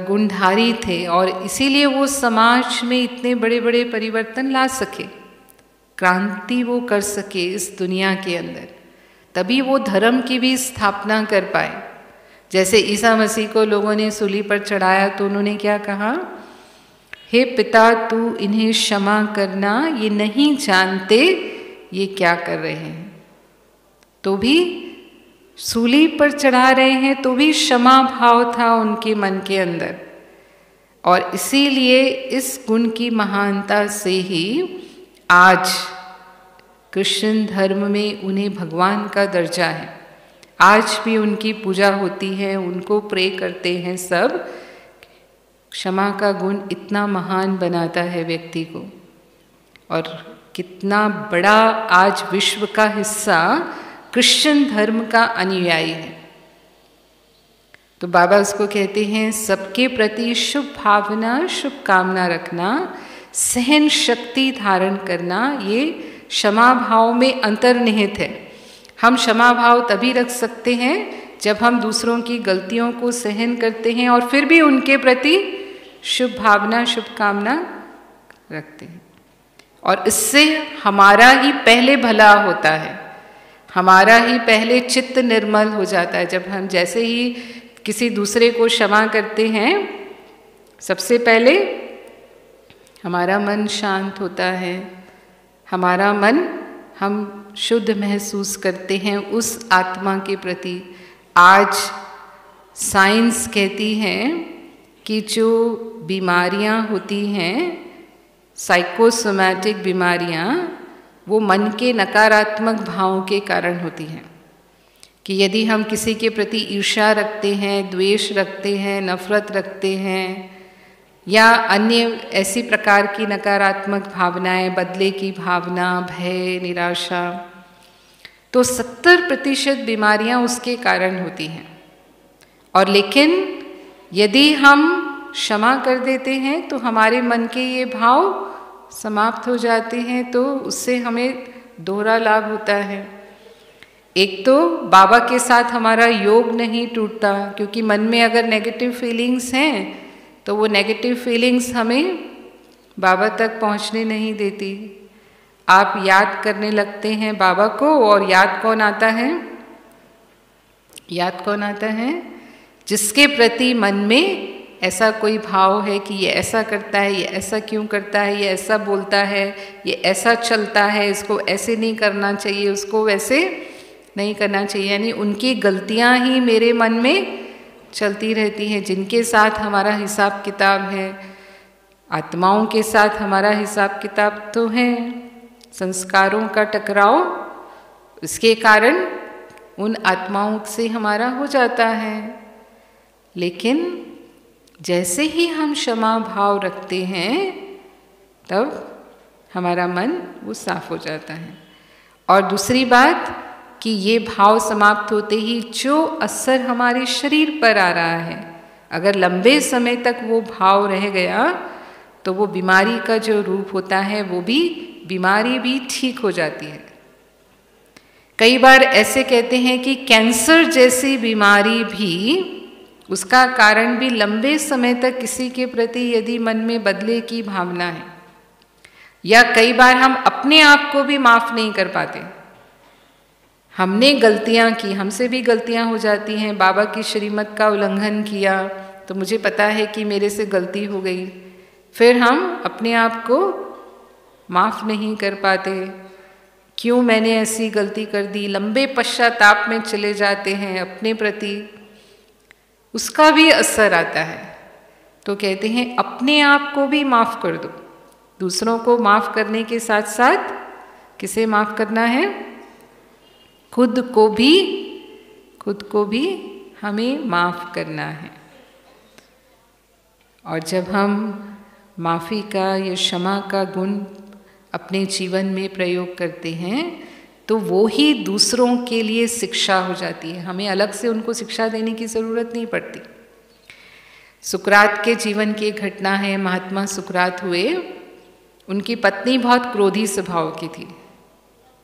गुणधारी थे और इसीलिए वो समाज में इतने बड़े बड़े परिवर्तन ला सके, क्रांति वो कर सके इस दुनिया के अंदर। तभी वो धर्म की भी स्थापना कर पाए। जैसे ईसा मसीह को लोगों ने सूली पर चढ़ाया तो उन्होंने क्या कहा, हे पिता तू इन्हें क्षमा करना, ये नहीं जानते ये क्या कर रहे हैं। तो भी सूली पर चढ़ा रहे हैं तो भी क्षमा भाव था उनके मन के अंदर। और इसीलिए इस गुण की महानता से ही आज क्रिश्चियन धर्म में उन्हें भगवान का दर्जा है। आज भी उनकी पूजा होती है, उनको प्रे करते हैं सब। क्षमा का गुण इतना महान बनाता है व्यक्ति को। और कितना बड़ा आज विश्व का हिस्सा क्रिश्चियन धर्म का अनुयायी है। तो बाबा उसको कहते हैं सबके प्रति शुभ भावना, शुभ कामना रखना, सहन शक्ति धारण करना, ये क्षमा भाव में अंतर्निहित है। हम क्षमा भाव तभी रख सकते हैं जब हम दूसरों की गलतियों को सहन करते हैं और फिर भी उनके प्रति शुभ भावना, शुभ कामना रखते हैं। और इससे हमारा ही पहले भला होता है, हमारा ही पहले चित्त निर्मल हो जाता है। जब हम जैसे ही किसी दूसरे को क्षमा करते हैं, सबसे पहले हमारा मन शांत होता है, हमारा मन हम शुद्ध महसूस करते हैं उस आत्मा के प्रति। आज साइंस कहती है कि जो बीमारियां होती हैं, साइकोसोमैटिक बीमारियां, वो मन के नकारात्मक भावों के कारण होती हैं। कि यदि हम किसी के प्रति ईर्ष्या रखते हैं, द्वेष रखते हैं, नफरत रखते हैं या अन्य ऐसी प्रकार की नकारात्मक भावनाएं, बदले की भावना, भय, निराशा, तो 70% बीमारियां उसके कारण होती हैं। और लेकिन यदि हम क्षमा कर देते हैं तो हमारे मन के ये भाव समाप्त हो जाते हैं। तो उससे हमें दोहरा लाभ होता है। एक तो बाबा के साथ हमारा योग नहीं टूटता, क्योंकि मन में अगर नेगेटिव फीलिंग्स हैं तो वो नेगेटिव फीलिंग्स हमें बाबा तक पहुंचने नहीं देती। आप याद करने लगते हैं बाबा को, और याद कौन आता है? याद कौन आता है? जिसके प्रति मन में ऐसा कोई भाव है कि ये ऐसा करता है, ये ऐसा क्यों करता है, ये ऐसा बोलता है, ये ऐसा चलता है, इसको ऐसे नहीं करना चाहिए, उसको वैसे नहीं करना चाहिए। यानी उनकी गलतियां ही मेरे मन में चलती रहती हैं। जिनके साथ हमारा हिसाब किताब है, आत्माओं के साथ हमारा हिसाब किताब तो है, संस्कारों का टकराव, इसके कारण उन आत्माओं से हमारा हो जाता है। लेकिन जैसे ही हम क्षमा भाव रखते हैं तब हमारा मन वो साफ हो जाता है। और दूसरी बात कि ये भाव समाप्त होते ही जो असर हमारे शरीर पर आ रहा है, अगर लंबे समय तक वो भाव रह गया तो वो बीमारी का जो रूप होता है वो भी बीमारी भी ठीक हो जाती है। कई बार ऐसे कहते हैं कि कैंसर जैसी बीमारी भी, उसका कारण भी लंबे समय तक किसी के प्रति यदि मन में बदले की भावना है, या कई बार हम अपने आप को भी माफ नहीं कर पाते। हमने गलतियां की, हमसे भी गलतियां हो जाती हैं। बाबा की श्रीमत का उल्लंघन किया तो मुझे पता है कि मेरे से गलती हो गई, फिर हम अपने आप को माफ नहीं कर पाते। क्यों मैंने ऐसी गलती कर दी, लंबे पश्चाताप में चले जाते हैं अपने प्रति, उसका भी असर आता है। तो कहते हैं अपने आप को भी माफ कर दो। दूसरों को माफ करने के साथ साथ किसे माफ करना है? खुद को भी हमें माफ करना है। और जब हम माफ़ी का या क्षमा का गुण अपने जीवन में प्रयोग करते हैं तो वो ही दूसरों के लिए शिक्षा हो जाती है। हमें अलग से उनको शिक्षा देने की ज़रूरत नहीं पड़ती। सुकरात के जीवन की एक घटना है। महात्मा सुकरात हुए उनकी पत्नी बहुत क्रोधी स्वभाव की थी,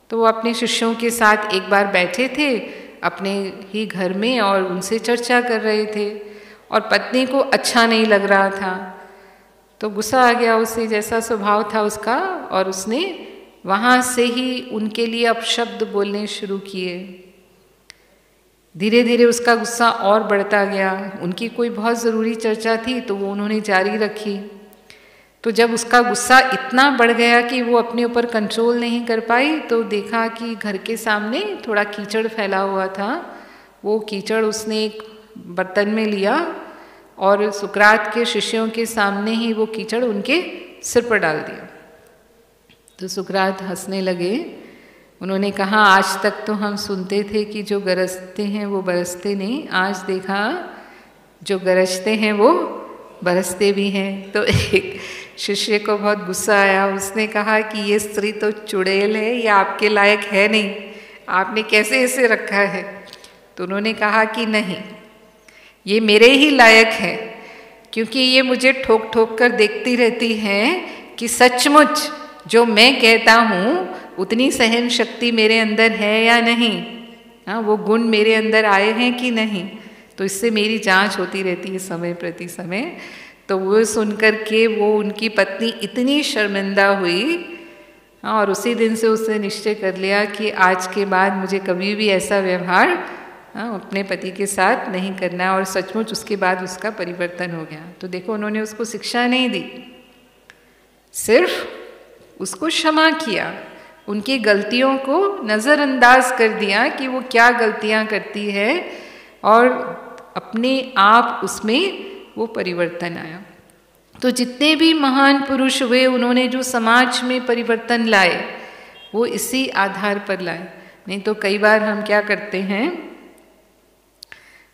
तो वो अपने शिष्यों के साथ एक बार बैठे थे अपने ही घर में और उनसे चर्चा कर रहे थे, और पत्नी को अच्छा नहीं लग रहा था, तो गुस्सा आ गया उसे, जैसा स्वभाव था उसका, और उसने वहाँ से ही उनके लिए अपशब्द बोलने शुरू किए। धीरे धीरे उसका गुस्सा और बढ़ता गया। उनकी कोई बहुत ज़रूरी चर्चा थी तो वो उन्होंने जारी रखी। तो जब उसका गुस्सा इतना बढ़ गया कि वो अपने ऊपर कंट्रोल नहीं कर पाई, तो देखा कि घर के सामने थोड़ा कीचड़ फैला हुआ था। वो कीचड़ उसने एक बर्तन में लिया और सुकरात के शिष्यों के सामने ही वो कीचड़ उनके सिर पर डाल दिया। तो सुकरात हंसने लगे। उन्होंने कहा, आज तक तो हम सुनते थे कि जो गरजते हैं वो बरसते नहीं, आज देखा जो गरजते हैं वो बरसते भी हैं। तो एक शिष्य को बहुत गुस्सा आया। उसने कहा कि ये स्त्री तो चुड़ैल है, ये आपके लायक है नहीं, आपने कैसे इसे रखा है। तो उन्होंने कहा कि नहीं, ये मेरे ही लायक है, क्योंकि ये मुझे ठोक ठोक कर देखती रहती है कि सचमुच जो मैं कहता हूँ उतनी सहन शक्ति मेरे अंदर है या नहीं, हाँ, वो गुण मेरे अंदर आए हैं कि नहीं। तो इससे मेरी जांच होती रहती है समय प्रति समय। तो वो सुनकर के वो उनकी पत्नी इतनी शर्मिंदा हुई, हाँ, और उसी दिन से उसने निश्चय कर लिया कि आज के बाद मुझे कभी भी ऐसा व्यवहार, हाँ, अपने पति के साथ नहीं करना है। और सचमुच उसके बाद उसका परिवर्तन हो गया। तो देखो, उन्होंने उसको शिक्षा नहीं दी, सिर्फ उसको क्षमा किया, उनकी गलतियों को नज़रअंदाज कर दिया कि वो क्या गलतियां करती है, और अपने आप उसमें वो परिवर्तन आया। तो जितने भी महान पुरुष हुए, उन्होंने जो समाज में परिवर्तन लाए वो इसी आधार पर लाए। नहीं तो कई बार हम क्या करते हैं,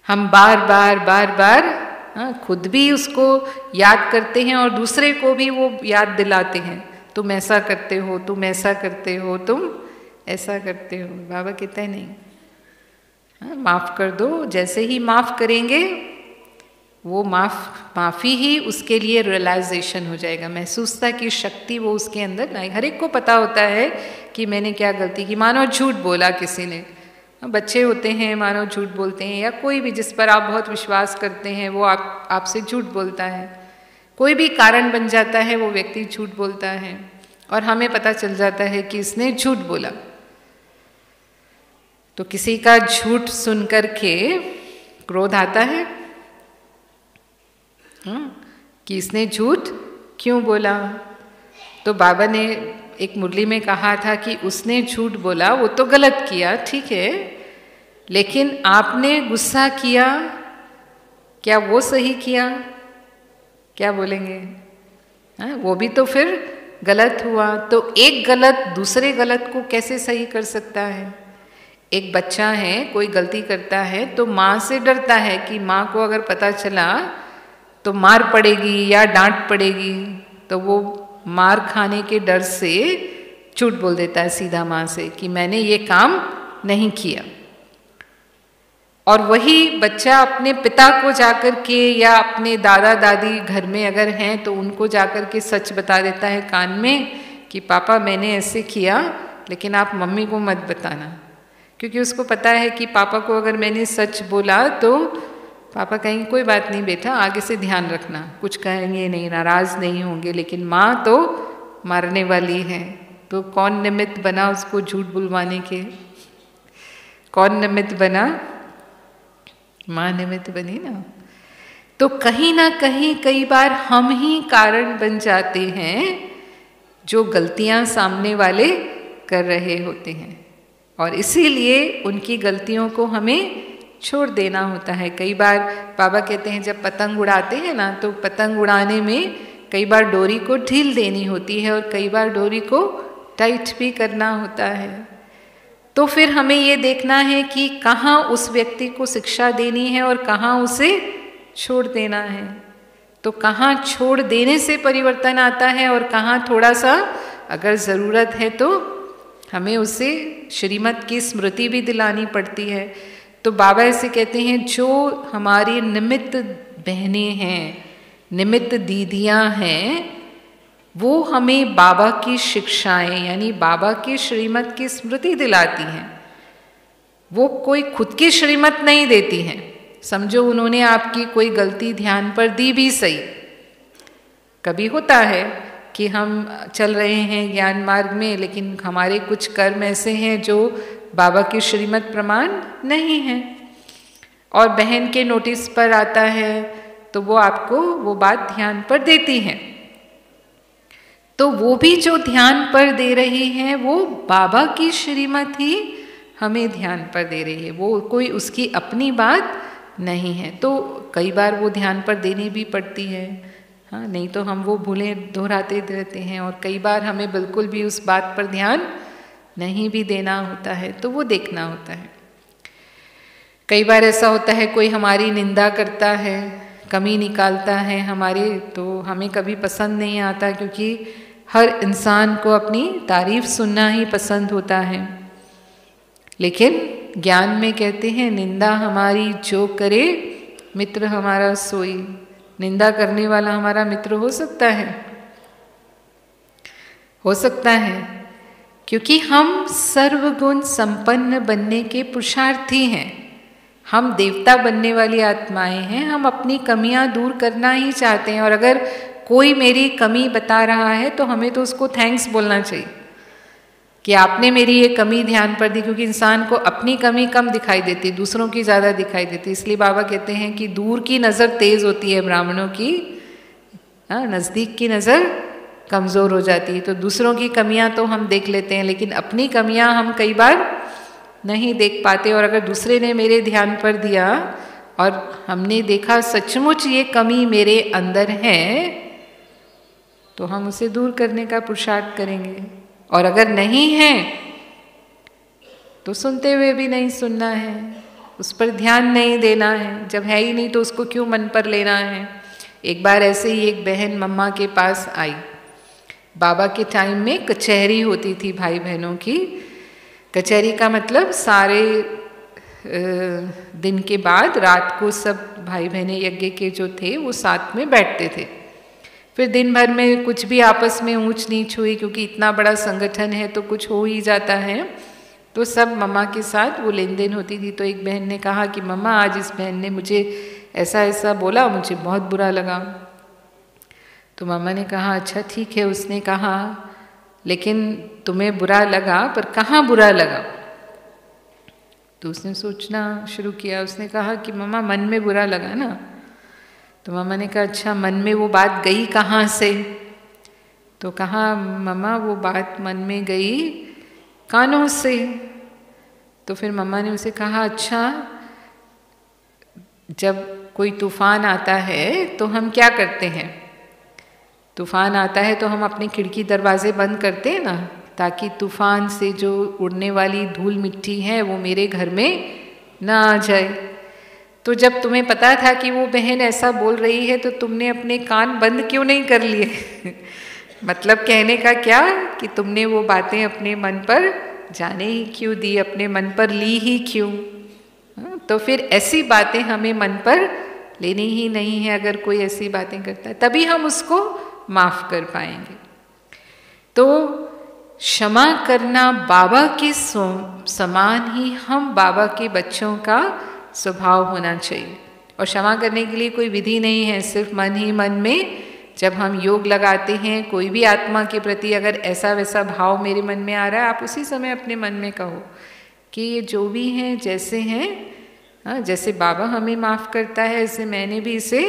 हम बार बार हाँ, खुद भी उसको याद करते हैं और दूसरे को भी वो याद दिलाते हैं, तुम ऐसा करते हो, तुम ऐसा करते हो, तुम ऐसा करते हो। बाबा कहते हैं नहीं, हाँ, माफ़ कर दो। जैसे ही माफ़ करेंगे वो माफ़ी ही उसके लिए रियलाइजेशन हो जाएगा, महसूसता की शक्ति वो उसके अंदर लाए। हर एक को पता होता है कि मैंने क्या गलती की। मानो झूठ बोला किसी ने, बच्चे होते हैं, मानो झूठ बोलते हैं, या कोई भी जिस पर आप बहुत विश्वास करते हैं वो आपसे झूठ बोलता है। कोई भी कारण बन जाता है, वो व्यक्ति झूठ बोलता है और हमें पता चल जाता है कि इसने झूठ बोला। तो किसी का झूठ सुन कर के क्रोध आता है, कि इसने झूठ क्यों बोला। तो बाबा ने एक मुरली में कहा था कि उसने झूठ बोला, वो तो गलत किया, ठीक है, लेकिन आपने गुस्सा किया, क्या वो सही किया? क्या बोलेंगे? हाँ, वो भी तो फिर गलत हुआ। तो एक गलत दूसरे गलत को कैसे सही कर सकता है? एक बच्चा है, कोई गलती करता है तो माँ से डरता है कि माँ को अगर पता चला तो मार पड़ेगी या डांट पड़ेगी, तो वो मार खाने के डर से झूठ बोल देता है सीधा माँ से कि मैंने ये काम नहीं किया। और वही बच्चा अपने पिता को जाकर के या अपने दादा दादी घर में अगर हैं तो उनको जाकर के सच बता देता है कान में कि पापा मैंने ऐसे किया, लेकिन आप मम्मी को मत बताना। क्योंकि उसको पता है कि पापा को अगर मैंने सच बोला तो पापा कहेंगे कोई बात नहीं बेटा, आगे से ध्यान रखना, कुछ कहेंगे नहीं, नाराज नहीं होंगे। लेकिन माँ तो मारने वाली है। तो कौन निमित्त बना उसको झूठ बुलवाने के? कौन निमित्त बना? माँ निमित्त बनी ना। तो कहीं ना कहीं कई बार हम ही कारण बन जाते हैं जो गलतियां सामने वाले कर रहे होते हैं, और इसीलिए उनकी गलतियों को हमें छोड़ देना होता है। कई बार बाबा कहते हैं जब पतंग उड़ाते हैं ना, तो पतंग उड़ाने में कई बार डोरी को ढील देनी होती है और कई बार डोरी को टाइट भी करना होता है। तो फिर हमें ये देखना है कि कहाँ उस व्यक्ति को शिक्षा देनी है और कहाँ उसे छोड़ देना है। तो कहाँ छोड़ देने से परिवर्तन आता है और कहाँ थोड़ा सा अगर ज़रूरत है तो हमें उसे श्रीमत की स्मृति भी दिलानी पड़ती है। तो बाबा ऐसे कहते हैं जो हमारी निमित्त बहनें हैं, निमित्त दीदियाँ हैं, वो हमें बाबा की शिक्षाएं यानी बाबा के श्रीमत की स्मृति दिलाती हैं। वो कोई खुद की श्रीमत नहीं देती हैं। समझो उन्होंने आपकी कोई गलती ध्यान पर दी भी सही, कभी होता है कि हम चल रहे हैं ज्ञान मार्ग में, लेकिन हमारे कुछ कर्म ऐसे हैं जो बाबा की श्रीमत प्रमाण नहीं है, और बहन के नोटिस पर आता है तो वो आपको वो बात ध्यान पर देती हैं। तो वो भी जो ध्यान पर दे रही हैं वो बाबा की श्रीमत ही हमें ध्यान पर दे रही है, वो कोई उसकी अपनी बात नहीं है। तो कई बार वो ध्यान पर देनी भी पड़ती है, हाँ, नहीं तो हम वो भूलें दोहराते रहते हैं, और कई बार हमें बिल्कुल भी उस बात पर ध्यान नहीं भी देना होता है, तो वो देखना होता है। कई बार ऐसा होता है कोई हमारी निंदा करता है, कमी निकालता है हमारे, तो हमें कभी पसंद नहीं आता, क्योंकि हर इंसान को अपनी तारीफ सुनना ही पसंद होता है। लेकिन ज्ञान में कहते हैं निंदा हमारी जो करे मित्र हमारा सोई। निंदा करने वाला हमारा मित्र हो सकता है, हो सकता है, क्योंकि हम सर्वगुण संपन्न बनने के पुरुषार्थी हैं। हम देवता बनने वाली आत्माएं हैं, हम अपनी कमियां दूर करना ही चाहते हैं, और अगर कोई मेरी कमी बता रहा है तो हमें तो उसको थैंक्स बोलना चाहिए कि आपने मेरी ये कमी ध्यान पर दी, क्योंकि इंसान को अपनी कमी कम दिखाई देती, दूसरों की ज़्यादा दिखाई देती। इसलिए बाबा कहते हैं कि दूर की नज़र तेज़ होती है ब्राह्मणों की, नज़दीक की नज़र कमज़ोर हो जाती है। तो दूसरों की कमियां तो हम देख लेते हैं, लेकिन अपनी कमियां हम कई बार नहीं देख पाते। और अगर दूसरे ने मेरे ध्यान पर दिया और हमने देखा सचमुच ये कमी मेरे अंदर है, तो हम उसे दूर करने का पुरुषार्थ करेंगे। और अगर नहीं है तो सुनते हुए भी नहीं सुनना है, उस पर ध्यान नहीं देना है। जब है ही नहीं तो उसको क्यों मन पर लेना है। एक बार ऐसे ही एक बहन मम्मा के पास आई। बाबा के टाइम में कचहरी होती थी भाई बहनों की। कचहरी का मतलब सारे दिन के बाद रात को सब भाई बहनें यज्ञ के जो थे वो साथ में बैठते थे। फिर दिन भर में कुछ भी आपस में ऊंच नीच हुई, क्योंकि इतना बड़ा संगठन है तो कुछ हो ही जाता है, तो सब मम्मा के साथ वो लेन देन होती थी। तो एक बहन ने कहा कि मम्मा आज इस बहन ने मुझे ऐसा ऐसा बोला, मुझे बहुत बुरा लगा। तो मम्मा ने कहा अच्छा ठीक है। उसने कहा लेकिन तुम्हें बुरा लगा, पर कहाँ बुरा लगा? तो उसने सोचना शुरू किया। उसने कहा कि मम्मा मन में बुरा लगा ना। तो मम्मा ने कहा अच्छा मन में वो बात गई कहाँ से? तो कहा मम्मा वो बात मन में गई कानों से। तो फिर मम्मा ने उसे कहा अच्छा जब कोई तूफान आता है तो हम क्या करते हैं? तूफान आता है तो हम अपनी खिड़की दरवाजे बंद करते हैं ना, ताकि तूफान से जो उड़ने वाली धूल मिट्टी है वो मेरे घर में ना आ जाए। तो जब तुम्हें पता था कि वो बहन ऐसा बोल रही है तो तुमने अपने कान बंद क्यों नहीं कर लिए? मतलब कहने का क्या कि तुमने वो बातें अपने मन पर जाने ही क्यों दी, अपने मन पर ली ही क्यों? तो फिर ऐसी बातें हमें मन पर लेनी ही नहीं है। अगर कोई ऐसी बातें करता है तभी हम उसको माफ कर पाएंगे। तो क्षमा करना बाबा के समान ही हम बाबा के बच्चों का स्वभाव होना चाहिए। और क्षमा करने के लिए कोई विधि नहीं है, सिर्फ मन ही मन में जब हम योग लगाते हैं कोई भी आत्मा के प्रति अगर ऐसा वैसा भाव मेरे मन में आ रहा है, आप उसी समय अपने मन में कहो कि ये जो भी हैं जैसे हैं, जैसे बाबा हमें माफ़ करता है ऐसे मैंने भी इसे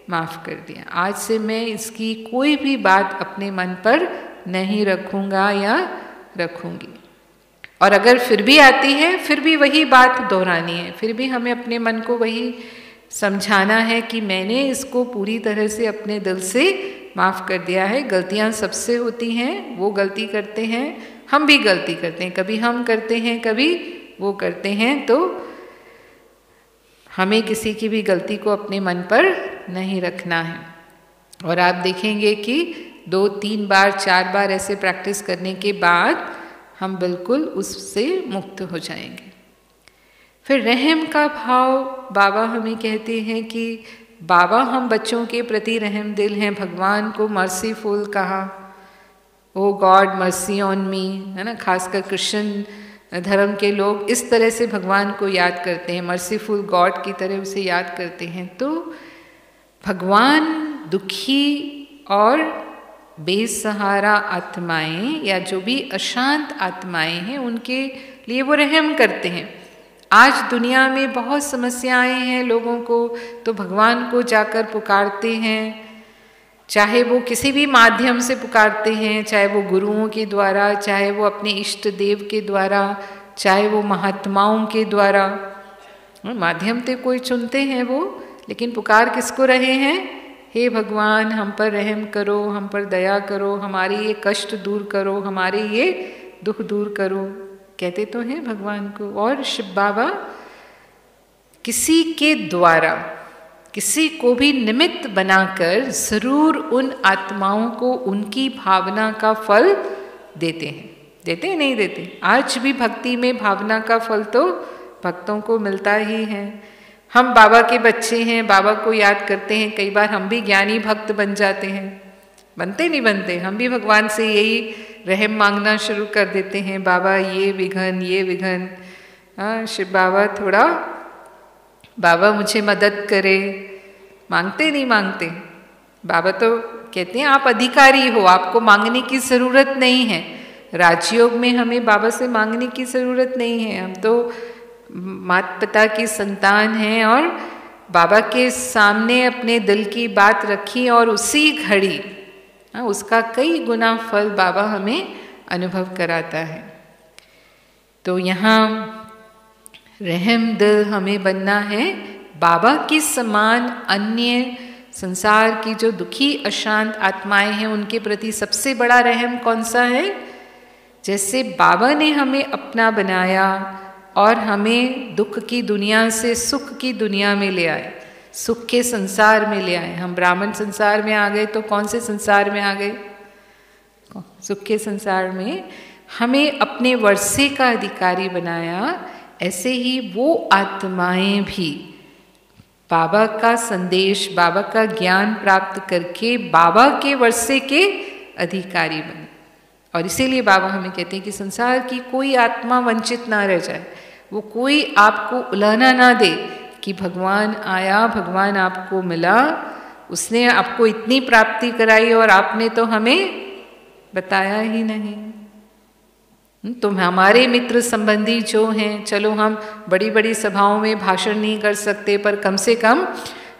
माफ़ कर दिया। आज से मैं इसकी कोई भी बात अपने मन पर नहीं रखूँगा या रखूँगी। और अगर फिर भी आती है फिर भी वही बात दोहरानी है, फिर भी हमें अपने मन को वही समझाना है कि मैंने इसको पूरी तरह से अपने दिल से माफ़ कर दिया है। गलतियाँ सबसे होती हैं, वो गलती करते हैं, हम भी गलती करते हैं, कभी हम करते हैं कभी वो करते हैं। तो हमें किसी की भी गलती को अपने मन पर नहीं रखना है। और आप देखेंगे कि 2, 3 बार 4 बार ऐसे प्रैक्टिस करने के बाद हम बिल्कुल उससे मुक्त हो जाएंगे। फिर रहम का भाव बाबा हमें कहते हैं कि बाबा हम बच्चों के प्रति रहम दिल हैं। भगवान को मर्सीफुल कहा, ओ गॉड मर्सी ऑन मी, है ना। खासकर कृष्ण धर्म के लोग इस तरह से भगवान को याद करते हैं, मर्सीफुल गॉड की तरह उसे याद करते हैं। तो भगवान दुखी और बेसहारा आत्माएं या जो भी अशांत आत्माएं हैं उनके लिए वो रहम करते हैं। आज दुनिया में बहुत समस्याएं हैं लोगों को, तो भगवान को जाकर पुकारते हैं, चाहे वो किसी भी माध्यम से पुकारते हैं, चाहे वो गुरुओं के द्वारा, चाहे वो अपने इष्ट देव के द्वारा, चाहे वो महात्माओं के द्वारा। माध्यम तो कोई चुनते हैं वो, लेकिन पुकार किसको रहे हैं? हे भगवान हम पर रहम करो, हम पर दया करो, हमारे ये कष्ट दूर करो, हमारे ये दुख दूर करो, कहते तो हैं भगवान को। और शिव बाबा किसी के द्वारा किसी को भी निमित्त बनाकर जरूर उन आत्माओं को उनकी भावना का फल देते हैं। देते हैं नहीं देते? आज भी भक्ति में भावना का फल तो भक्तों को मिलता ही है। हम बाबा के बच्चे हैं, बाबा को याद करते हैं, कई बार हम भी ज्ञानी भक्त बन जाते हैं। बनते नहीं बनते? हम भी भगवान से यही रहम मांगना शुरू कर देते हैं, बाबा ये विघन, हाँ शिव बाबा थोड़ा, बाबा मुझे मदद करे। मांगते नहीं मांगते? बाबा तो कहते हैं आप अधिकारी हो, आपको मांगने की ज़रूरत नहीं है। राजयोग में हमें बाबा से मांगने की ज़रूरत नहीं है, हम तो माता पिता की संतान हैं और बाबा के सामने अपने दिल की बात रखी और उसी घड़ी उसका कई गुना फल बाबा हमें अनुभव कराता है। तो यहाँ रहम दिल हमें बनना है। बाबा के समान अन्य संसार की जो दुखी अशांत आत्माएं हैं उनके प्रति सबसे बड़ा रहम कौन सा है? जैसे बाबा ने हमें अपना बनाया और हमें दुख की दुनिया से सुख की दुनिया में ले आए, सुख के संसार में ले आए। हम ब्राह्मण संसार में आ गए तो कौन से संसार में आ गए? सुख के संसार में। हमें अपने वर्षे का अधिकारी बनाया, ऐसे ही वो आत्माएं भी बाबा का संदेश, बाबा का ज्ञान प्राप्त करके बाबा के वर्षे के अधिकारी बने। और इसीलिए बाबा हमें कहते हैं कि संसार की कोई आत्मा वंचित ना रह जाए, वो कोई आपको उलाहना ना दे कि भगवान आया, भगवान आपको मिला, उसने आपको इतनी प्राप्ति कराई और आपने तो हमें बताया ही नहीं। तो हमारे मित्र संबंधी जो हैं, चलो हम बड़ी बड़ी सभाओं में भाषण नहीं कर सकते, पर कम से कम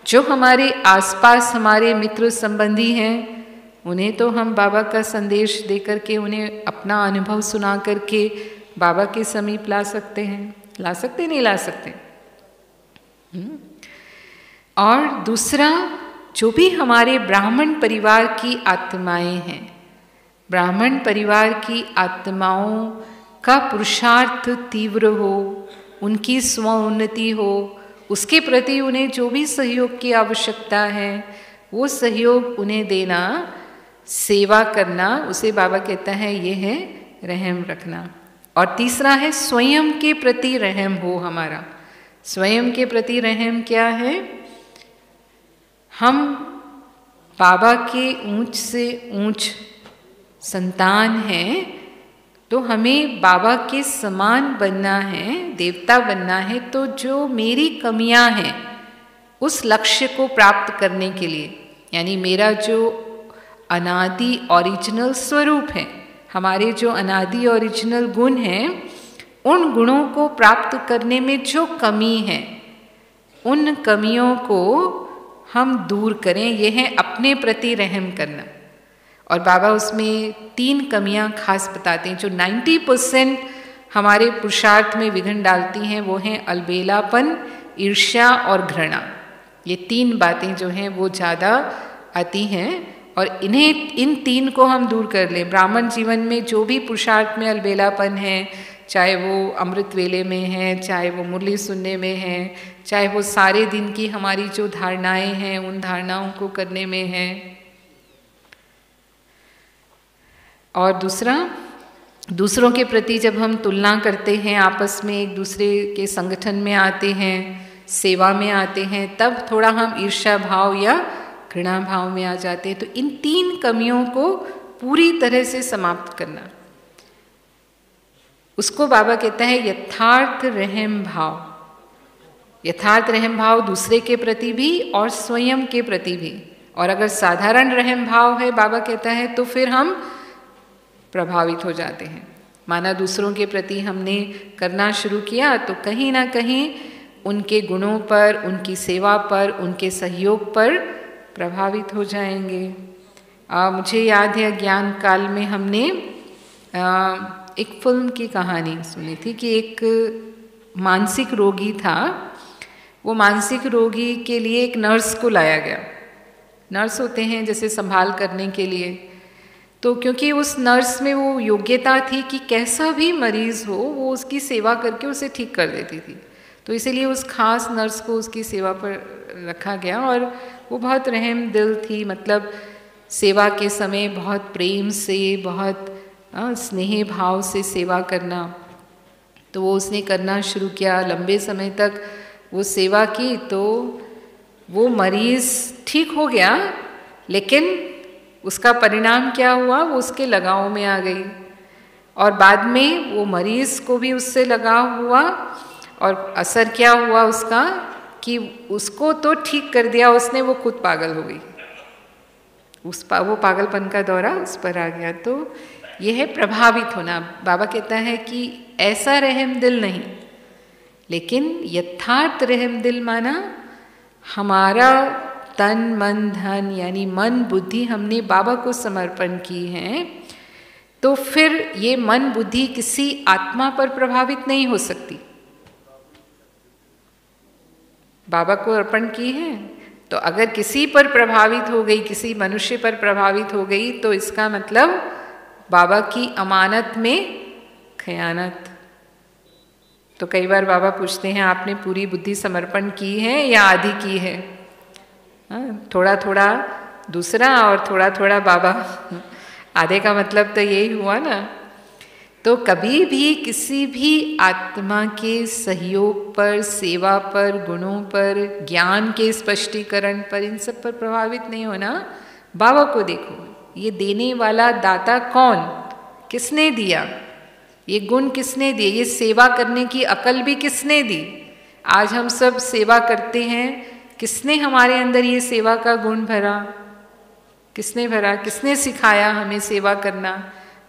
जो हमारे आसपास हमारे मित्र संबंधी हैं उन्हें तो हम बाबा का संदेश दे करके, उन्हें अपना अनुभव सुना करके बाबा के समीप ला सकते हैं। ला सकते नहीं ला सकते? और दूसरा, जो भी हमारे ब्राह्मण परिवार की आत्माएं हैं, ब्राह्मण परिवार की आत्माओं का पुरुषार्थ तीव्र हो, उनकी स्वोन्नति हो, उसके प्रति उन्हें जो भी सहयोग की आवश्यकता है वो सहयोग उन्हें देना, सेवा करना, उसे बाबा कहता है ये है रहम रखना। और तीसरा है स्वयं के प्रति रहम हो हमारा। स्वयं के प्रति रहम क्या है? हम बाबा के ऊंच से ऊंच संतान हैं, तो हमें बाबा के समान बनना है, देवता बनना है। तो जो मेरी कमियां हैं उस लक्ष्य को प्राप्त करने के लिए, यानी मेरा जो अनादि ओरिजिनल स्वरूप है, हमारे जो अनादि ओरिजिनल गुण हैं, उन गुणों को प्राप्त करने में जो कमी है उन कमियों को हम दूर करें। ये है अपने प्रति रहम करना। और बाबा उसमें 3 कमियां खास बताते हैं जो 90% हमारे पुरुषार्थ में विघ्न डालती हैं। वो हैं अलबेलापन, ईर्ष्या और घृणा। ये 3 बातें जो हैं वो ज़्यादा आती हैं और इन 3 को हम दूर कर लें। ब्राह्मण जीवन में जो भी पुरुषार्थ में अलबेलापन है, चाहे वो अमृत वेले में है, चाहे वो मुरली सुनने में है, चाहे वो सारे दिन की हमारी जो धारणाएं हैं उन धारणाओं को करने में है। और दूसरा, दूसरों के प्रति जब हम तुलना करते हैं, आपस में एक दूसरे के संगठन में आते हैं, सेवा में आते हैं, तब थोड़ा हम ईर्ष्या भाव या घृणा भाव में आ जाते हैं। तो इन 3 कमियों को पूरी तरह से समाप्त करना, उसको बाबा कहता है यथार्थ रहम भाव। यथार्थ रहम भाव दूसरे के प्रति भी और स्वयं के प्रति भी। और अगर साधारण रहम भाव है, बाबा कहता है, तो फिर हम प्रभावित हो जाते हैं। माना दूसरों के प्रति हमने करना शुरू किया तो कहीं ना कहीं उनके गुणों पर, उनकी सेवा पर, उनके सहयोग पर प्रभावित हो जाएंगे। मुझे याद है ज्ञान काल में हमने एक फिल्म की कहानी सुनी थी कि एक मानसिक रोगी था। वो मानसिक रोगी के लिए एक नर्स को लाया गया। नर्स होते हैं जैसे संभाल करने के लिए, तो क्योंकि उस नर्स में वो योग्यता थी कि कैसा भी मरीज़ हो वो उसकी सेवा करके उसे ठीक कर देती थी, तो इसीलिए उस खास नर्स को उसकी सेवा पर रखा गया। और वो बहुत रहम दिल थी, मतलब सेवा के समय बहुत प्रेम से, बहुत स्नेह भाव से सेवा करना। तो वो उसने करना शुरू किया, लंबे समय तक वो सेवा की, तो वो मरीज़ ठीक हो गया, लेकिन उसका परिणाम क्या हुआ, वो उसके लगाव में आ गई और बाद में वो मरीज़ को भी उससे लगाव हुआ। और असर क्या हुआ उसका कि उसको तो ठीक कर दिया उसने, वो खुद पागल हो गई। वो पागलपन का दौरा उस पर आ गया। तो यह है प्रभावित होना। बाबा कहता है कि ऐसा रहम दिल नहीं, लेकिन यथार्थ रहम दिल माना हमारा तन मन धन यानी मन बुद्धि हमने बाबा को समर्पण की है, तो फिर ये मन बुद्धि किसी आत्मा पर प्रभावित नहीं हो सकती। बाबा को अर्पण की है, तो अगर किसी पर प्रभावित हो गई, किसी मनुष्य पर प्रभावित हो गई, तो इसका मतलब बाबा की अमानत में खयानत। तो कई बार बाबा पूछते हैं आपने पूरी बुद्धि समर्पण की है या आधी की है? थोड़ा थोड़ा दूसरा और थोड़ा थोड़ा बाबा। आधे का मतलब तो यही हुआ ना। तो कभी भी किसी भी आत्मा के सहयोग पर, सेवा पर, गुणों पर, ज्ञान के स्पष्टीकरण पर, इन सब पर प्रभावित नहीं होना। बाबा को देखो, ये देने वाला दाता कौन, किसने दिया, ये गुण किसने दिए, ये सेवा करने की अकल भी किसने दी। आज हम सब सेवा करते हैं, किसने हमारे अंदर ये सेवा का गुण भरा, किसने भरा, किसने सिखाया हमें सेवा करना?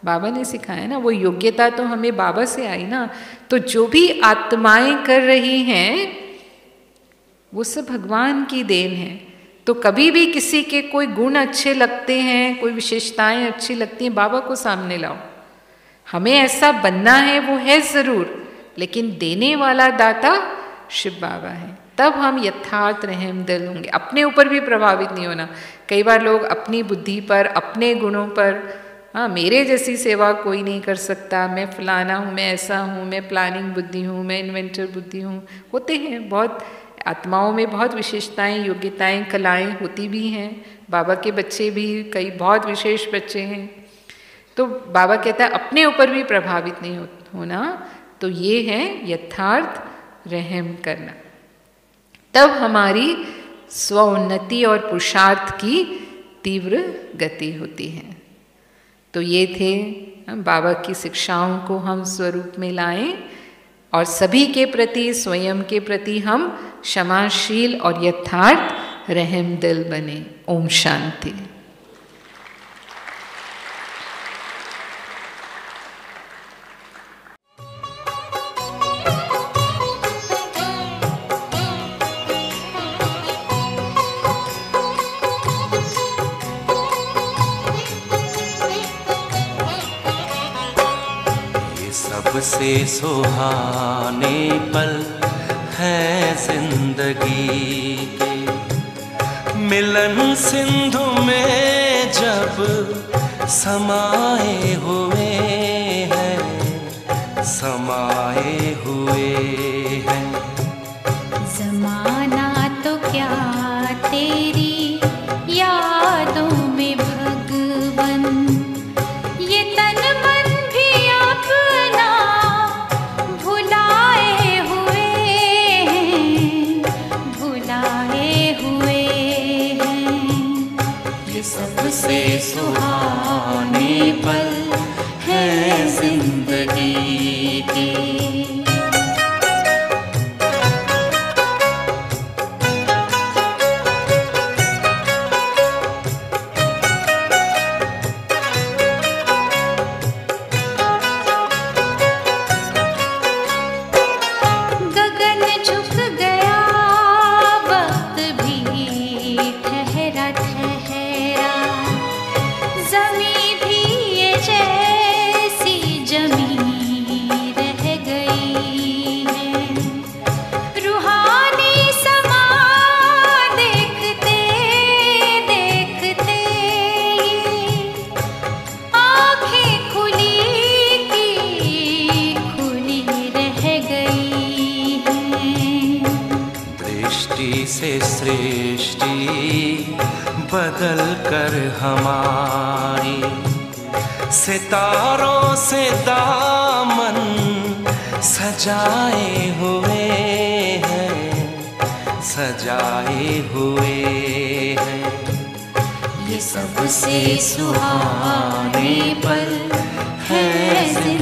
बाबा ने सिखाया ना। वो योग्यता तो हमें बाबा से आई ना। तो जो भी आत्माएं कर रही हैं वो सब भगवान की देन है। तो कभी भी किसी के कोई गुण अच्छे लगते हैं, कोई विशेषताएं अच्छी लगती हैं, बाबा को सामने लाओ। हमें ऐसा बनना है, वो है ज़रूर, लेकिन देने वाला दाता शिव बाबा है। तब हम यथार्थ रहम दिल होंगे। अपने ऊपर भी प्रभावित नहीं होना। कई बार लोग अपनी बुद्धि पर, अपने गुणों पर, मेरे जैसी सेवा कोई नहीं कर सकता, मैं फलाना हूँ, मैं ऐसा हूँ, मैं प्लानिंग बुद्धि हूँ, मैं इन्वेंटर बुद्धि हूँ। होते हैं, बहुत आत्माओं में बहुत विशेषताएं, योग्यताएं, कलाएं होती भी हैं। बाबा के बच्चे भी कई बहुत विशेष बच्चे हैं। तो बाबा कहता है अपने ऊपर भी प्रभावित नहीं होना। तो ये है यथार्थ रहम करना। तब हमारी स्वोन्नति और पुरुषार्थ की तीव्र गति होती है। तो ये थे बाबा की शिक्षाओं को हम स्वरूप में लाएं और सभी के प्रति, स्वयं के प्रति हम क्षमाशील और यथार्थ रहम दिल बने। ओम शांति। सबसे सुहाने पल है जिंदगी के, मिलन सिंधु में जब समाए हुए हैं, समाए हुए हैं। ज़माना तो क्या तेरी यादों में भगवन, ये तन मन भी अपना भुलाए हुए हैं, भुलाए हुए हैं। ये सबसे सुहाने सृष्टि से सृष्टि बदल कर हमारी, सितारों से दामन सजाए हुए हैं, सजाए हुए हैं। ये सबसे सुहाने पल है जिंदगी